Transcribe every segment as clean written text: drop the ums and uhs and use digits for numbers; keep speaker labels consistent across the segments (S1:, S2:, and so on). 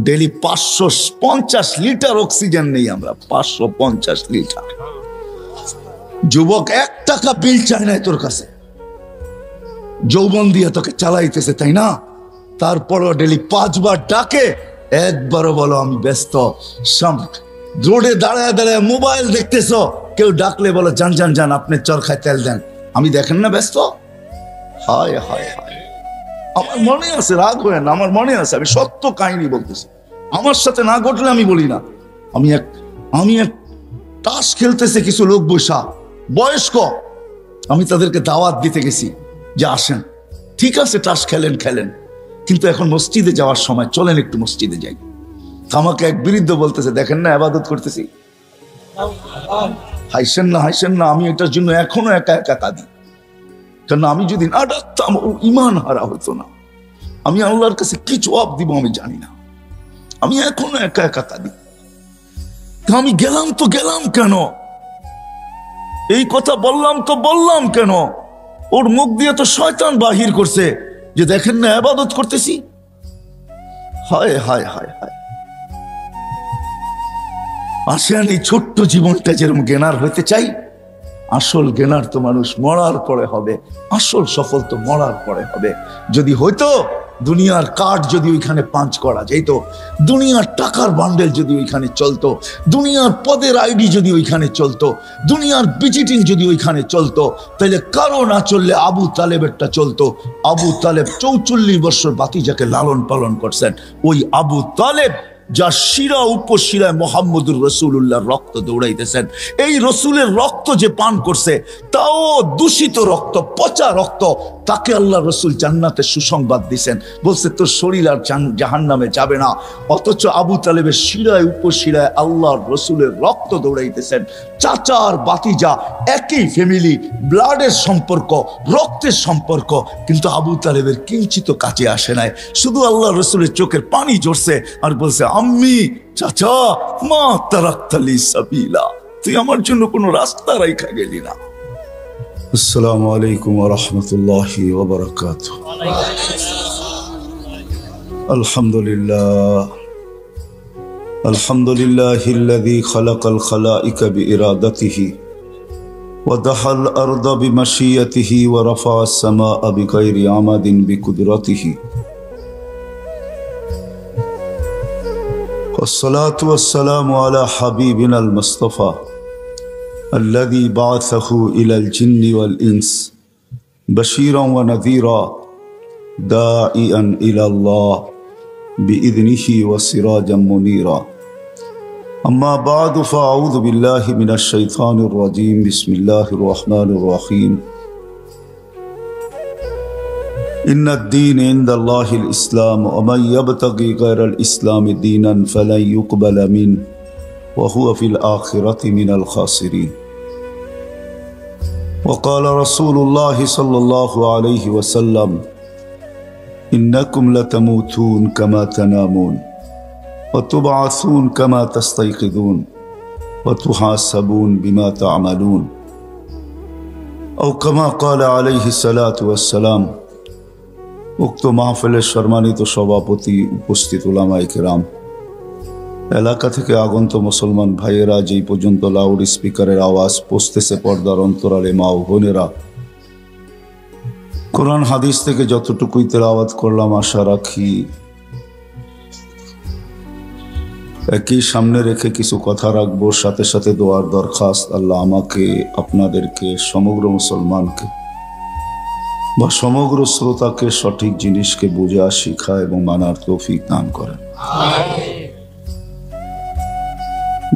S1: Daily 550 litre oxygen নেই আমরা, 550 litre. যুবক 1 টাকা বিল চায় না তোর কাছে, যৌবন দিয়ে তোকে চালাইতেছে, তাই না? তারপরও ডেলি 5 বার ডাকে, একবারও বলো আমি ব্যস্ত। রোডে দাঁড়ায় দাঁড়ায় মোবাইল দেখতেছো, কেউ ডাকলে বলো যান যান যান, আপনি চরখায় তেল দেন, আমি দেখেন না ব্যস্ত। হায় হায় হায়, আমার মনে আছে, রাগ হয় না, আমার মনে আছে, আমি সত্য কাহিনী বলতেছি, আমার সাথে না ঘটলে আমি বলি না। আমি এক তাস খেলতেছে কিছু লোক বৈশা, বয়স্ক, আমি তাদেরকে দাওয়াত দিতে গেছি যে আসেন, ঠিক আছে তাস খেলেন খেলেন, কিন্তু এখন মসজিদে যাওয়ার সময় চলেন একটু মসজিদে যাই। আমাকে এক বৃদ্ধ বলতেছে দেখেন না ইবাদত করতেছি, হাইসেন না, আমি এটার জন্য এখনো একা একা কাঁদি। কারণ আমি যদি না ডাকতাম ও ইমান হারা হতো না, আমি আল্লাহর কাছে কি জবাব দিব আমি জানি না, আমি এখনো একা একা কাঁদি। আমি গেলাম তো গেলাম কেন, এই কথা বললাম তো বললাম কেন, ওর মুখ দিয়ে তো শয়তান বাহির করছে যে দেখেন না ইবাদত করতেছি। হায় হায় হায় হায়, আসেন এই ছোট্ট জীবনটা যেরকম জ্ঞানার হইতে চাই, আসল জ্ঞানার তো মানুষ মরার পরে হবে, আসল সফল তো মরার পরে হবে। যদি হইতো দুনিয়ার কার্ড যদি ওইখানে পাঞ্চ করা যেত, দুনিয়ার টাকার বান্ডেল যদি ওইখানে চলতো, দুনিয়ার পদের আইডি যদি ওইখানে চলতো, দুনিয়ার ভিজিটিং যদি ওইখানে চলতো, তাহলে কারো না চললে আবু তালেবেরটা চলতো। আবু তালেব 44 বছর বাতিজাকে লালন পালন করছেন, ওই আবু তালেব যার শিরা উপশিরায় মোহাম্মদুর রসুল্লাহর রক্ত দৌড়াইতেছেন, এই রসুলের রক্ত যে পান করছে তাও দূষিত রক্ত, পচা রক্ত, তাকে আল্লাহ রসুল জান্নাতের সুসংবাদ দিছেন, বলছে তোর শরীর আর জাহান্নামে যাবে না। অথচ আবু তালেবের শিরায় উপশিরায় আল্লাহর রসুলের রক্ত দৌড়াইতেছেন। চাচা আর বাতিজা একই ফ্যামিলি, ব্লাডের সম্পর্ক, রক্তের সম্পর্ক, কিন্তু আবু তালেবের কিঞ্চিত কাছে আসে নাই, শুধু আল্লাহ রসুলের চোখের পানি ঝরছে আর বলছে আম্মি চাচা মা তারাক্তালি সাবিলা, তুই আমার জন্য কোনো রাস্তা রাইখা গেলি না। আসসালামু আলাইকুম ওয়া রাহমাতুল্লাহি ওয়া বারাকাতুহু। আলহামদুলিল্লাহিল্লাযী খালাকাল খালাইকা বিইরাদাতিহি ওয়া দাহাল আরদা বিমাশিয়াতিহি ওয়া রাফা'আস সামা'a বিগাইরি আমাদিন বিকুদরাতিহি। والصلاة والسلام على حبيبنا المصطفى الذي بعثه إلى الجن والإنس بشيرا ونذيرا داعيا إلى الله بإذنه وسراجا منيرا. أما بعد فأعوذ بالله من الشيطان الرجيم. بسم الله الرحمن الرحيم. إن الدين عند الله الإسلام ومن يبتغي غير الإسلام دينا فلن يقبل منه وهو في الآخرة من الخاسرين. وقال رسول الله صلى الله عليه وسلم إنكم لتموتون كما تنامون وتبعثون كما تستيقظون وتحاسبون بما تعملون أو كما قال عليه الصلاة والسلام. উক্ত মাহফিলের সম্মানিত সভাপতি, উপস্থিত উলামায়ে কেরাম, এলাকা থেকে আগন্ত মুসলমান ভাইয়েরা, যেই পর্যন্ত লাউড স্পিকারের আওয়াজ পৌঁছতেছে পর্দার অন্তরালে মা ও বোনেরা, কোরআন হাদিস থেকে যতটুকুই তেলাওয়াত করলাম আশা রাখি একই সামনে রেখে কিছু কথা রাখবো, সাথে সাথে দোয়ার দরখাস্ত। আল্লাহ আমাকে, আপনাদেরকে, সমগ্র মুসলমানকে বা সমগ্র শ্রোতাকে সঠিক জিনিসকে বোঝা, শিখা এবং মানার তৌফিক দান করেন।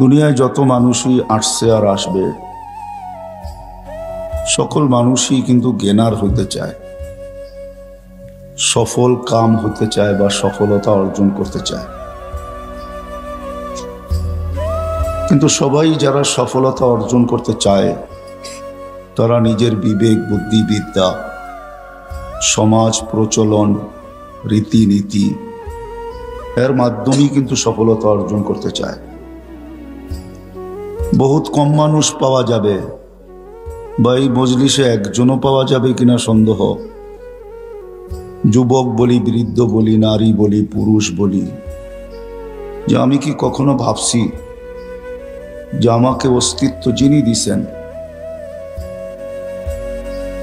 S1: দুনিয়ায় যত মানুষই আসছে আর আসবে, সকল মানুষই কিন্তু জ্ঞানার হইতে চায়, সফল কাম হতে চায় বা সফলতা অর্জন করতে চায়। কিন্তু সবাই যারা সফলতা অর্জন করতে চায়, তারা নিজের বিবেক, বুদ্ধি, বিদ্যা, সমাজ প্রচলন, রীতিনীতি এর মাধ্যমেই কিন্তু সফলতা অর্জন করতে চায়। বহুত কম মানুষ পাওয়া যাবে, বা এই মজলিসে একজনও পাওয়া যাবে কিনা সন্দেহ, যুবক বলি, বৃদ্ধ বলি, নারী বলি, পুরুষ বলি, যে আমি কি কখনো ভাবছি যে আমাকে অস্তিত্ব যিনি দিছেন,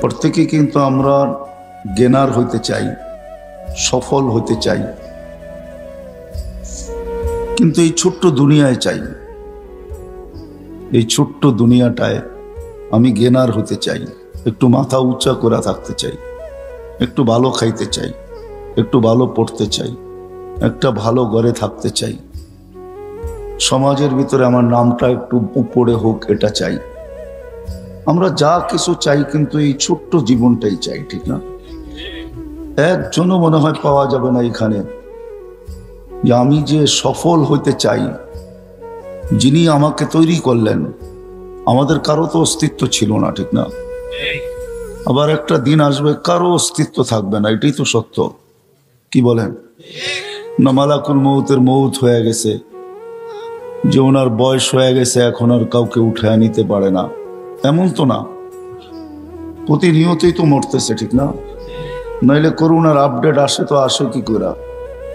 S1: প্রত্যেকে কিন্তু আমরা জ্ঞানার হইতে চাই, সফল হইতে চাই, কিন্তু এই ছোট্ট দুনিয়ায় চাই, এই ছোট্ট দুনিয়াটায় আমি জ্ঞানার হতে চাই, একটু মাথা উঁচা করে থাকতে চাই, একটু ভালো খাইতে চাই, একটু ভালো পড়তে চাই, একটা ভালো ঘরে থাকতে চাই, সমাজের ভিতরে আমার নামটা একটু উপরে হোক, এটা চাই। আমরা যা কিছু চাই, কিন্তু এই ছোট্ট জীবনটাই চাই, ঠিক না? একজনও মনে হয় পাওয়া যাবে না এখানে যে আমি যে সফল হইতে চাই, যিনি আমাকে তৈরি করলেন, আমাদের কারো তো অস্তিত্ব ছিল না, ঠিক না? আবার একটা দিন আসবে কারো অস্তিত্ব থাকবে না, এটাই তো সত্য। কি বলেন না? মালাকুল মউতের মউত হয়ে গেছে, যে ওনার বয়স হয়ে গেছে, এখন আর কাউকে উঠায় নিতে পারে না, এমন তো না। প্রতিনিয়তই তো মরতেছে, ঠিক না? নইলে করোনার আপডেট আসে তো আসে কি করে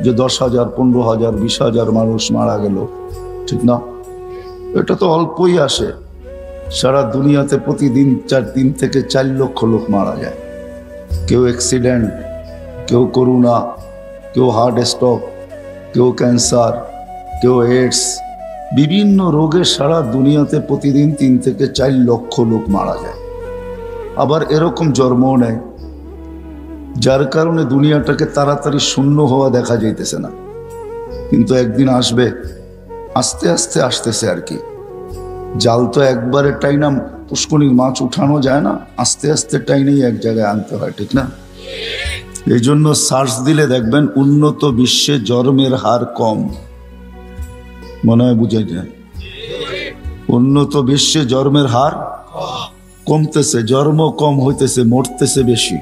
S1: যে 10,000, 15,000, 20,000 মানুষ মারা গেল, ঠিক না? এটা তো অল্পই আসে। সারা দুনিয়াতে প্রতিদিন 3 থেকে 4 লক্ষ লোক মারা যায়। কেউ অ্যাক্সিডেন্ট, কেউ করোনা, কেউ হার্ট স্ট্রোক, কেউ ক্যান্সার, কেউ এইডস, বিভিন্ন রোগে সারা দুনিয়াতে প্রতিদিন 3 থেকে 4 লক্ষ লোক মারা যায়। আবার এরকম জন্মও নেয়, যার কারণে দুনিয়াটাকে তাড়াতাড়ি শূন্য হওয়া দেখা যাইতেছে না, কিন্তু একদিন আসবে, আস্তে আস্তে আসতেছে আর কি। জাল তো একবারে টাইনা পুষ্করিণীর মাছ উঠানো যায় না, আস্তে আস্তে টাইনেই এক জায়গায় আনতে হয়, ঠিক না? এই জন্য সার্চ দিলে দেখবেন উন্নত বিশ্বে জন্মের হার কম। মনে হয় বুঝে যায়, উন্নত বিশ্বে জন্মের হার কমতেছে, জন্ম কম হইতেছে, মরতেছে বেশি।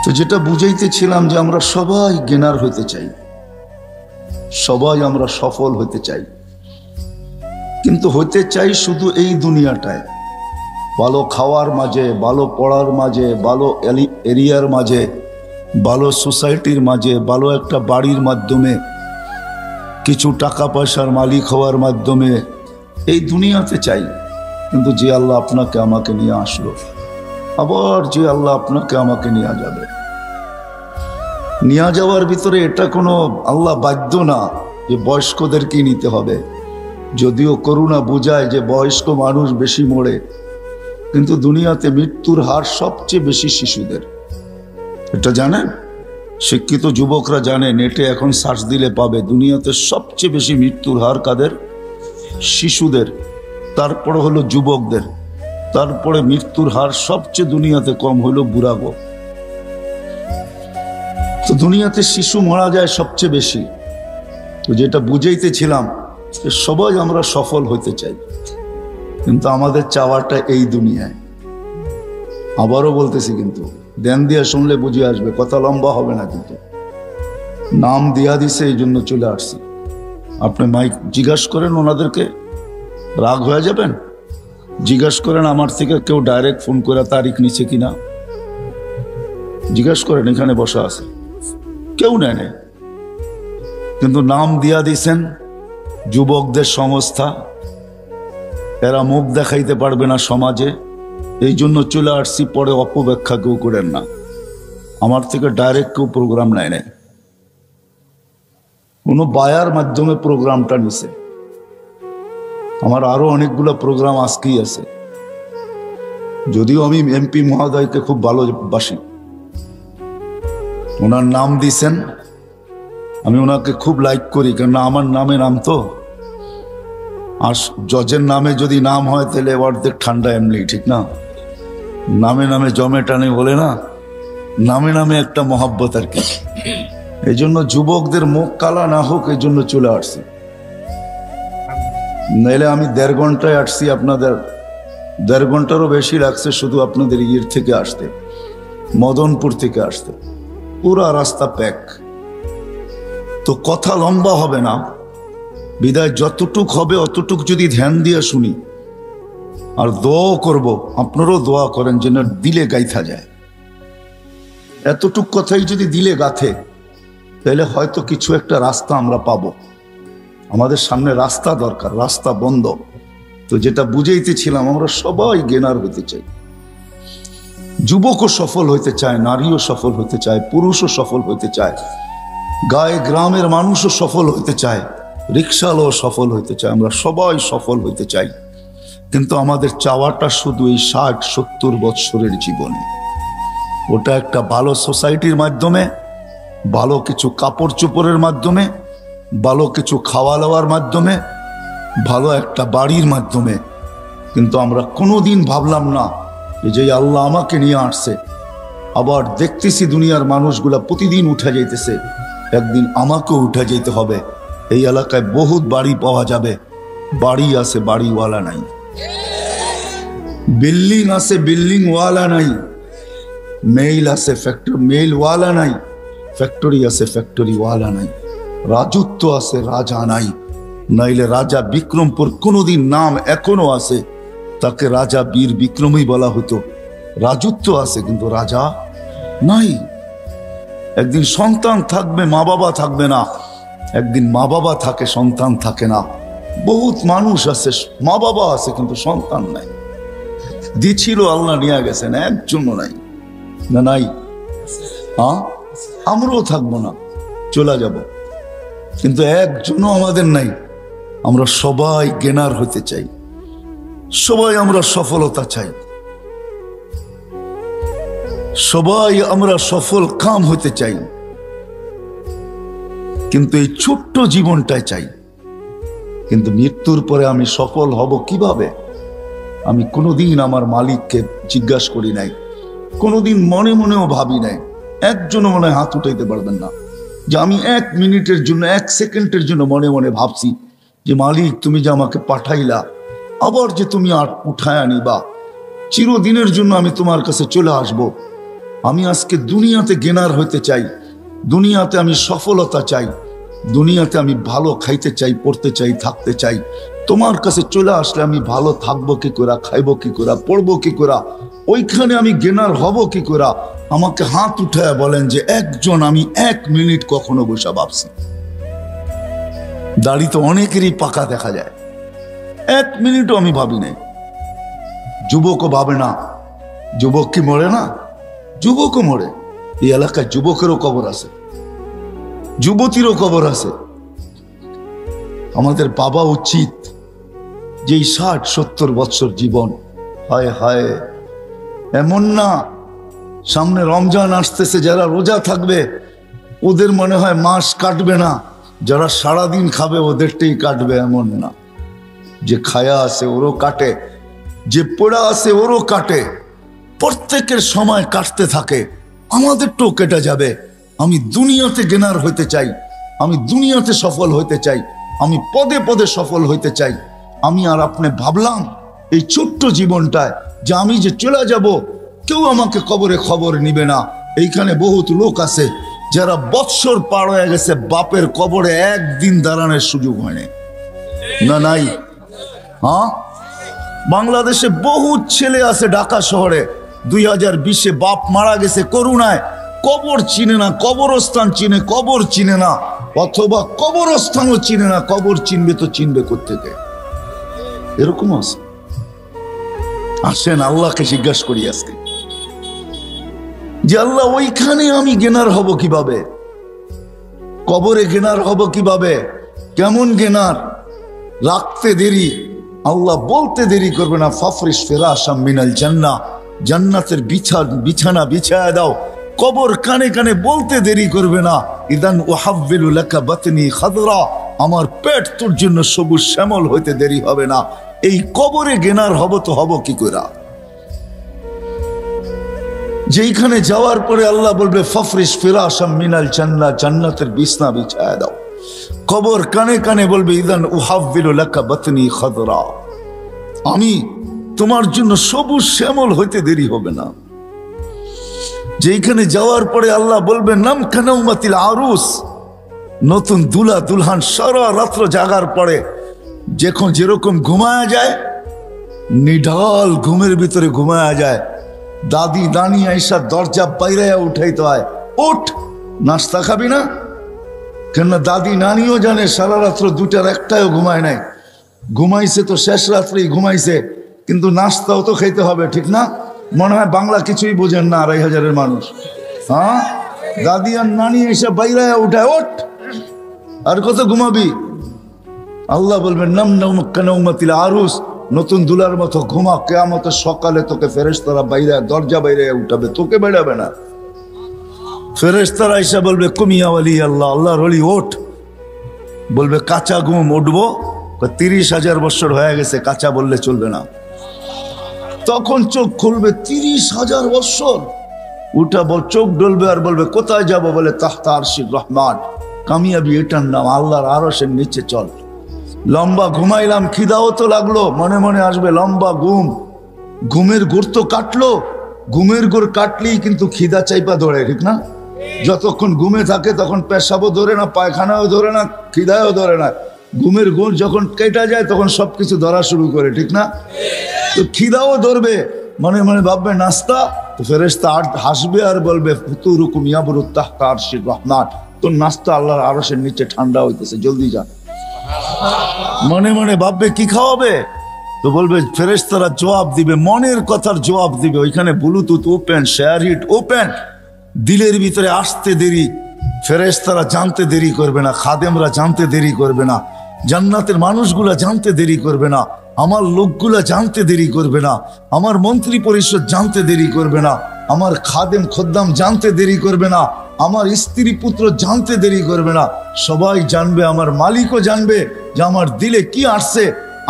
S1: তো যেটা বুঝাইতেছিলাম যে আমরা সবাই জ্ঞানার হইতে চাই, সবাই আমরা সফল হইতে চাই, কিন্তু হইতে চাই শুধু এই দুনিয়াটায়, ভালো খাওয়ার মাঝে, ভালো পড়ার মাঝে, ভালো এরিয়ার মাঝে, ভালো সোসাইটির মাঝে, ভালো একটা বাড়ির মাধ্যমে, কিছু টাকা পয়সার মালিক হওয়ার মাধ্যমে এই দুনিয়াতে চাই। কিন্তু যে আল্লাহ আপনাকে আমাকে নিয়ে আসলো, আবার যে আল্লাহ আপনাকে আমাকে নিয়ে যাবে, নিয়ে যাওয়ার ভিতরে এটা কোনো আল্লাহ বাধ্য না যে বয়স্কদেরকেই নিতে হবে। যদিও করুণা বোঝায় যে বয়স্ক মানুষ বেশি মরে, কিন্তু দুনিয়াতে মৃত্যুর হার সবচেয়ে বেশি শিশুদের। এটা জানেন? শিক্ষিত যুবকরা জানে, নেটে এখন সার্চ দিলে পাবে, দুনিয়াতে সবচেয়ে বেশি মৃত্যুর হার কাদের? শিশুদের। তারপরে হলো যুবকদের, তারপরে মৃত্যুর হার সবচেয়ে দুনিয়াতে কম হলো বুড়াগো। তো দুনিয়াতে শিশু মারা যায় সবচেয়ে বেশি। তো যেটা বুঝাইতেছিলাম, সবাই আমরা সফল হইতে চাই, কিন্তু আমাদের চাওয়াটা এই দুনিয়ায়। আবারও বলতেছি, কিন্তু ধ্যান দিয়া শুনলে বুঝে আসবে, কথা লম্বা হবে না। কিন্তু নাম দিয়া দিছে, এই জন্য চলে আসছি। আপনি মাইক জিজ্ঞাসা করেন ওনাদেরকে, রাগ হয়ে যাবেন? জিজ্ঞাসা করেন আমার থেকে কেউ ডাইরেক্ট ফোন করে তারিখ নিচ্ছে কিনা, জিজ্ঞাসা করেন, এখানে বসা আছে, কেউ নেয় নাই। কিন্তু নাম দিয়া দিছেন যুবকদের সংস্থা, এরা মুখ দেখাইতে পারবে না সমাজে, এই জন্য চলে আসছি। পরে অপব্যাখ্যা কেউ করেন না, আমার থেকে ডাইরেক্ট কেউ প্রোগ্রাম নেয় নাই, কোনো বায়ার মাধ্যমে প্রোগ্রামটা নিছে। আমার আরো অনেকগুলো প্রোগ্রাম আজকেই আছে, যদিও আমি এমপি মহোদয়কে খুব ভালোবাসি, ওনার নাম দিছেন, আমি ওনাকে খুব লাইক করি, কেননা আমার নামে নাম তো। আর জজের নামে যদি নাম হয় তাহলে অর্ধেক ঠান্ডা এমনি, ঠিক না? নামে নামে জমে টানে বলে না, নামে নামে একটা মহাব্বত আর কি। এই জন্য যুবকদের মুখ কালা না হোক, এই জন্য চলে আসছি। নাইলে আমি 1.5 ঘন্টায় আসছি, আপনাদের 1.5 ঘন্টারও বেশি লাগছে শুধু আপনাদের ইয়ের থেকে আসতে, মদনপুর থেকে আসতে, পুরা রাস্তা প্যাক। তো কথা লম্বা হবে না, বিদায় যতটুক হবে অতটুক যদি ধ্যান দিয়ে শুনি, আর দোয়া করব, আপনারাও দোয়া করেন যেন দিলে গাইথা যায়। এতটুক কথাই যদি দিলে গাথে, তাহলে হয়তো কিছু একটা রাস্তা আমরা পাবো। আমাদের সামনে রাস্তা দরকার, রাস্তা বন্ধ। তো যেটা বুঝাইতেছিলাম, আমরা সবাই গেনার হতে চাই। যুবকও সফল হইতে চায়, নারীও সফল হতে চায়, পুরুষও সফল হইতে চায়, গায়ে গ্রামের মানুষও সফল হইতে চায়, রিক্সাওয়ালাও সফল হইতে চায়। আমরা সবাই সফল হইতে চাই, কিন্তু আমাদের চাওয়াটা শুধু এই 60-70 বৎসরের জীবনে। ওটা একটা ভালো সোসাইটির মাধ্যমে, ভালো কিছু কাপড় চোপড়ের মাধ্যমে, ভালো কিছু খাওয়া দাওয়ার মাধ্যমে, ভালো একটা বাড়ির মাধ্যমে। কিন্তু আমরা কোনোদিন ভাবলাম না যে আল্লাহ আমাকে নিয়ে আসছে, আবার দেখতেছি দুনিয়ার মানুষগুলা প্রতিদিন উঠে যাইতেছে, একদিন আমাকেও উঠে যেতে হবে। এই এলাকায় বহুত বাড়ি পাওয়া যাবে, বাড়ি আছে বাড়িওয়ালা নাই, বিল্ডিং আছে বিল্ডিংওয়ালা নাই, মেইল আছে মেইলওয়ালা নাই, ফ্যাক্টরি আছে ফ্যাক্টরিওয়ালা নাই, রাজত্ব আছে রাজা নাই। নাইলে রাজা বিক্রমপুর কোনোদিন নাম এখনো আছে, তাকে রাজা বীর বিক্রমই বলা হতো। রাজত্ব আছে কিন্তু রাজা নাই। একদিন সন্তান থাকবে, মা বাবা থাকবে না। একদিন মা বাবা থাকে, সন্তান থাকে না। বহুত মানুষ আছে, মা বাবা আছে কিন্তু সন্তান নাই। দিছিল আল্লাহ নিয়ে গেছেন, একজনও নাই। না নাই? হ্যাঁ, আমরাও থাকবো না, চলে যাব, কিন্তু একজনও আমাদের নাই। আমরা সবাই গেনার হতে চাই, সবাই আমরা সফলতা চাই, সবাই আমরা সফল কাম হতে চাই, কিন্তু এই ছোট্ট জীবনটাই চাই। কিন্তু মৃত্যুর পরে আমি সফল হব কিভাবে? আমি কোনোদিন আমার মালিককে জিজ্ঞাসা করি নাই, কোনোদিন মনে মনেও ভাবি নাই। একজনও মনে হাত উঠাইতে পারবেন না যে আমি 1 মিনিটের জন্য, 1 সেকেন্ডের জন্য মনে মনে ভাবছি যে মালিক তুমি যে আমাকে পাঠাইলা, আবার যে তুমি আর উঠায় আনিবা, চিরদিনের জন্য আমি তোমার কাছে চলে আসব। আমি আজকে দুনিয়াতে গেনার হইতে চাই, দুনিয়াতে আমি সফলতা চাই, দুনিয়াতে আমি ভালো খাইতে চাই, পড়তে চাই, থাকতে চাই। তোমার কাছে চলে আসলে আমি ভালো থাকবো কি করে, খাইবো কি করে, পড়বো কি করে, ওইখানে আমি গেনার হব কি করে? আমাকে হাত উঠায় বলেন যে একজন আমি 1 মিনিট কখনো বসে ভাবছি। দাড়ি তো অনেকেরই পাকা দেখা যায়, 1 মিনিটও আমি ভাবি নাই। যুবকও ভাবে না। যুবক কি মরে না? যুবকও মরে। এই এলাকায় যুবকেরও কবর আছে, যুবতীরও কবর আছে। আমাদের ভাবা উচিত যে 60-70 বছর জীবন, হায় হায়, এমন না সামনে রমজান আসতেছে, যারা রোজা থাকবে ওদের মনে হয় মাস কাটবে না, যারা সারাদিন খাবে ওদেরটাই কাটবে, এমন না। যে খায়া আছে ওরও কাটে, যে পড়া আছে ওরও কাটে, প্রত্যেকের সময় কাটতে থাকে, আমাদেরটাও কেটে যাবে। আমি দুনিয়াতে গেনার হইতে চাই, আমি দুনিয়াতে সফল হইতে চাই, আমি পদে পদে সফল হইতে চাই। আমি আর আপনি ভাবলাম এই ছোট্ট জীবনটায় যে আমি যে চলে যাব, কেউ আমাকে কবরে খবর নিবে না। এইখানে বহুত লোক আছে যারা বৎসর পার হয়ে গেছে, বাপের কবরে একদিন দাঁড়ানোর সুযোগ হয়নি। না নাই? হ্যাঁ, বাংলাদেশে বহুত ছেলে আছে, ঢাকা শহরে 2020-এ বাপ মারা গেছে করুণায়, কবর চিনে না, কবরস্থান চিনে, কবর চিনে না, অথবা কবরস্থানও চিনে না। কবর চিনবে তো চিনবে কোত্থেকে? এরকম আছে। আসেন আল্লাহকে জিজ্ঞাসা করি আজকে যে আল্লাহ ওইখানে আমি গেনার হব কিভাবে? কবরে গেনার হব কিভাবে? কেমন গেনার? রাখতে দেরি, আল্লাহ বলতে দেরি করবে না, ফাফরিশ ফিরাশাম মিনাল জান্নাহ, জান্নাতের বিছানা বিছায়া দাও। কবর কানে কানে বলতে দেরি করবে না, ইদান উহাব্বিলু লাকা বাতনি খাদরা, আমার পেট তোর জন্য সবুজ শ্যামল হইতে দেরি হবে না। এই কবরে গেনার হব তো হব কি করে? যেইখানে যাওয়ার পরে আল্লাহ বলবে ফাফরিশ ফিরাশাম মিনাল জান্নাহ, জান্নাতের বিছানা বিছায়া দাও। কবর কানে কানে বলবে ইদান উহাব্বিলু লাকা বাতনি খাদরা, আমি তোমার জন্য সবুজ শ্যামল হইতে দেরি হবে না। যেখানে যাওয়ার পরে আল্লাহ বলবে নাম কানাউমাতিল আরুস, নতুন দুলা দুলহান সারা রাত্র জাগার পরে যখন যেরকম ঘুমায়া যায়, নিঢাল ঘুমের ভিতরে ঘুমায়া যায়, দাদি দানি আইসা দরজা বাইরে উঠাইতে হয়, উঠ নাস্তা খাবি না? কেননা দাদি নানিও জানে সারা রাত্র 2টার 1টাও ঘুমায় নাই, ঘুমাইছে তো শেষ রাত্রেই ঘুমাইছে, কিন্তু নাস্তাও তো খেতে হবে, ঠিক না? মনে হয় বাংলা কিছুই বোঝেন না 2,500-এর মানুষ। হ্যাঁ, দাদি আর নানি এসে বাইরে উঠায়, ওঠ আর কত ঘুমাবি? আল্লাহ বলবেন নাম নৌমাতিল আরুস, নতুন দুলার মতো ঘুমা, কিয়ামতের সকালে তোকে ফেরেশতারা বাইরে দরজা বাইরে উঠাবে, তোকে বেড়াবে না। ফেরেশতারা এসে বলবে কুমিয়া ওয়ালি আল্লাহ, আল্লাহর ওলি ওঠ। বলবে কাঁচা ঘুম, উঠবো? 30,000 বছর হয়ে গেছে, কাঁচা বললে চলবে না। তখন চোখ খুলবে, 30,000 বছর। উঠাবো, চোখ ডলবে আর বলবে কোথায় যাব? বলে তাহতা আরশির রহমান। কামিয়াবি এটার নাম, আল্লাহর আরশের নিচে চল। লম্বা ঘুমাইলাম, খিদাও তো লাগলো, মনে মনে আসবে লম্বা ঘুম, ঘুমের গুড় তো কাটলো, ঘুমের গুড় কাটলেই কিন্তু খিদা চাইপা ধরে, ঠিক না? যতক্ষণ ঘুমে থাকে তখন পেশাবও ধরে না, পায়খানাও ধরে না, খিদাও ধরে না। ঘুমের গুড় যখন কেটে যায় তখন সবকিছু ধরা শুরু করে, ঠিক না? তো খিদাও ধরবে, মনে মনে ভাববে নাস্তা, তো ফেরেশতা হাসবে আর বলবে ফুতুরুকুম ইয়াবরুত তাহতা আরশির রহমান, তোর নাস্তা আল্লাহর আরশের নিচে ঠান্ডা হইতেছে, জলদি যা। মনে মনে ভাববে কি খাওয়াবে? তো বলবে ফেরেশতারা জবাব দিবে, মনের কথার জবাব দিবে। ওইখানে Bluetooth open, share it open, দিলের ভিতরে আসতে দেরি, ফেরেশতারা জানতে দেরি করবে না, খাদেমরা জানতে দেরি করবে না, জান্নাতের মানুষগুলা জানতে দেরি করবে না, আমার লোকগুলা জানতে দেরি করবে না, আমার মন্ত্রী পরিষদ জানতে দেরি করবে না, আমার খাদেম খদ্দাম জানতে দেরি করবে না, আমার স্ত্রী পুত্র জানতে দেরি করবে না। সবাই জানবে, আমার মালিকও জানবে যে আমার দিলে কি আসছে,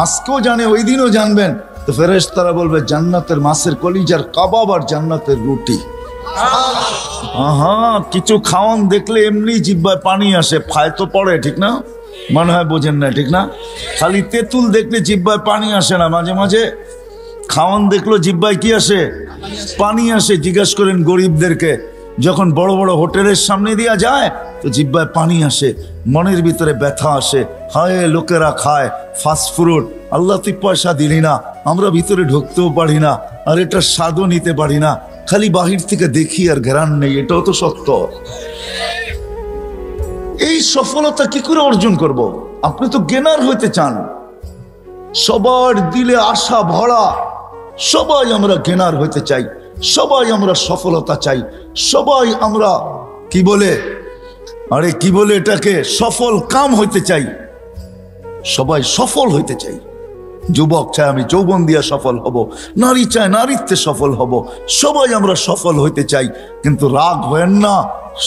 S1: আজকেও জানে, ওই দিনও জানবেন। তো ফেরেশতারা বলবে জান্নাতের মাছের কলিজার কাবাব আর জান্নাতের রুটি। আহা, কিছু খাওয়ান দেখলে এমনি জিহ্বায় পানি আসে, ফায় তো পড়ে, ঠিক না? মনে হয় বোঝেন না, ঠিক না? খালি তেঁতুল দেখলে জিহ্বায় পানি আসে না, মাঝে মাঝে খাওয়ান দেখলো জিহ্বায় কি আসে? পানি আসে। জিজ্ঞাসা করেন গরিবদেরকে, যখন বড় বড় হোটেলের সামনে দিয়া যায় তো জিহ্বায় পানি আসে, মনের ভিতরে ব্যথা আসে। হায় লোকেরা খায় ফাস্ট ফুড, আল্লাহ তুই পয়সা দিলি না, আমরা ভিতরে ঢুকতেও পারি না, আর এটা স্বাদও নিতে পারি না, খালি বাহির থেকে দেখি আর ঘ্রাণ নেই, এটাও তো সত্য। এই সফলতা কি করে অর্জন করব? আপনি তো গেনার হইতে চান, সবার দিলে আশা ভরা, সবাই আমরা গেনার হইতে চাই, সবাই আমরা সফলতা চাই, সবাই আমরা কি বলে, আরে কি বলে এটাকে, সফল কাম হইতে চাই, সবাই সফল হইতে চাই। যুবক চায় আমি যৌবন দিয়া সফল হব, নারী চায় নারীত্বে সফল হব, সবাই আমরা সফল হইতে চাই। কিন্তু রাগ হয়েন না,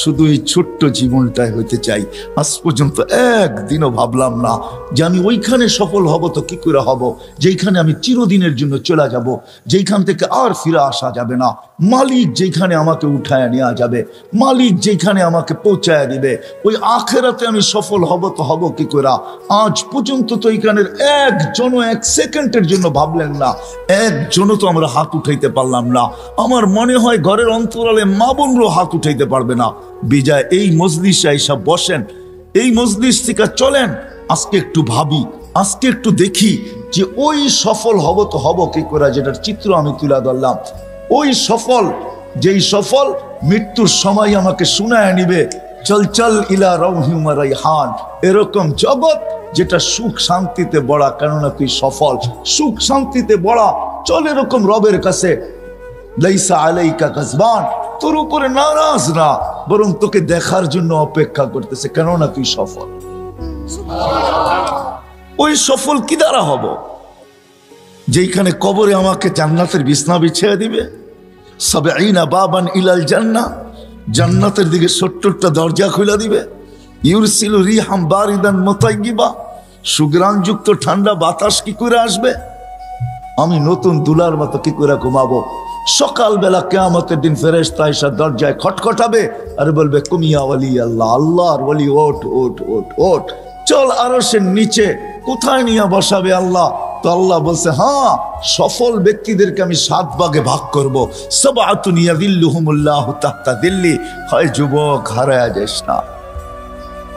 S1: শুধু এই ছোট্ট জীবনটাই হইতে চাই। আজ পর্যন্ত একদিনও ভাবলাম না যে আমি ওইখানে সফল হব, তো কি করে হব যেখানে আমি চিরদিনের জন্য চলে যাব, যেখান থেকে আর ফিরে আসা যাবে না। মালিক যেখানে আমাকে উঠায় নেওয়া যাবে, মালিক যেখানে আমাকে পৌঁছায় দিবে, ওই আখেরাতে আমি সফল হব, তো হব কি করে? আজ পর্যন্ত তো এইখানের একজনও 1 সেকেন্ডের জন্য ভাবলেন না, একজনও তো আমরা হাত উঠাইতে পারলাম না। আমার মনে হয় ঘরের অন্তরালে মা বোনরও হাত উঠাইতে পারবে না। বিজয় এই মজলিসে এইসব বসেন, এই মজলিস থেকে চলেন, আজকে একটু ভাবি, আজকে একটু দেখি যে ওই সফল হব তো হব কি করে, যেটার চিত্র আমি তুলে ধরলাম। ওই সফল, যেই সফল মৃত্যুর সময় আমাকে শুনায় নিবে চল চল ইলা রাউহি ওয়া রাইহান, এরকম জগৎ যেটা সুখ শান্তিতে বড়া, কেননা তুই সফল, সুখ শান্তিতে বড়া, চল এরকম রবের কাছে। লাইসা আলাইকা গাজবান, তোর উপরে নারাজ না, বরং তোকে দেখার জন্য অপেক্ষা করতেছে, কেননা তুই সফল। ওই সফল কি দ্বারা হব? যেখানে কবরে আমাকে জান্নাতের বিছনা বিছিয়ে দিবে, সাবঈনা বাবান ইলাল জান্নাহ, জান্নাতের দিকে 70টা দরজা খুলে দিবে। ইউরসিলু রিহাম বারিদান মুতাইয়্যিবা, সুগ্রাণযুক্ত ঠান্ডা বাতাস কি করে আসবে? আমি নতুন দুলার মতো কি করে ঘুমাবো? সকালবেলা কিয়ামতের দিন ফেরেশতা এসে দরজায় খটখটাবে আর বলবে কুমিয়া ওয়ালি আল্লাহ, আল্লাহর ওয়ালি ওঠ ওঠ ওঠ ওঠ, চল আরশের নিচে। কোথায় নিয়ে বসাবে আল্লাহ? তো আল্লাহ বলছে, হ্যাঁ, সফল ব্যক্তিদেরকে আমি 7 ভাগে ভাগ করব। সাবআতুন ইয়াযিল্লুহুমুল্লাহু তাহতা দিল্লি। হয় যুবক হারায়া যাস না,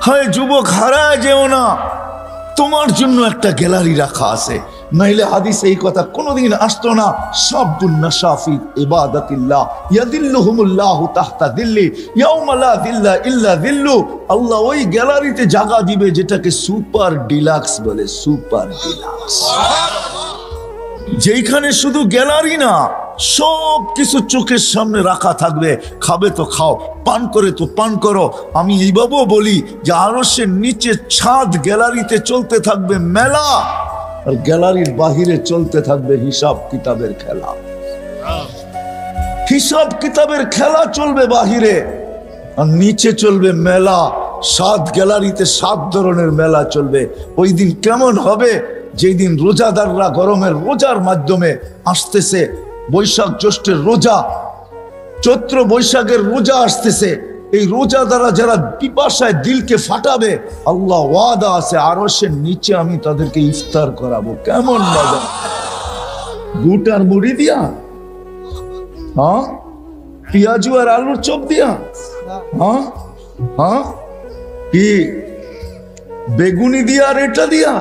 S1: হয় যুবক হারায়া যেও না, তোমার জন্য একটা গ্যালারি রাখা আছে। নাইলে হাদিসে এই কথা কোনোদিন আসতো না। শাবুন নাশা ফি ইবাদাতিল্লাহ ইয়াদিল্লুহুমুল্লাহু তাহতা দিল্লি ইয়াউমা লা দিল্লা ইল্লা দিল্লু। আল্লাহ ওই গ্যালারিতে জায়গা দিবে যেটাকে সুপার ডিলাক্স বলে, সুপার ডিলাক্স, যেখানে শুধু গ্যালারি না, সব কিছু চোখের সামনে রাখা থাকবে। খাবে তো খাও, পান করে তো পান করো। আমি এইভাবেও বলি যে আরশের নিচে ছাদ গ্যালারিতে চলতে থাকবে মেলা, আর গ্যালারির বাহিরে চলতে থাকবে হিসাব কিতাবের খেলা। হিসাব কিতাবের খেলা চলবে বাহিরে, আর নিচে চলবে মেলা। 7 গ্যালারিতে 7 ধরনের মেলা চলবে। ওই দিন কেমন হবে? যেই দিন রোজাদাররা গরমের রোজার মাধ্যমে আসতেছে, বৈশাখ জ্যৈষ্ঠের রোজা, চৈত্র বৈশাখের রোজা আসতেছে, এই রোজা দ্বারা যারা পিপাসায় দিলকে ফাটাবে, আল্লাহ ওয়াদা আছে আরশের নিচে আমি তাদেরকে ইফতার করাবো। কেমন মজা! বুট আর মুড়ি দিয়া, হ্যাঁ, পেঁয়াজু আর আলুর চপ দিয়া, হ্যাঁ হ্যাঁ, কি বেগুনি দিয়া আর এটা দিয়া,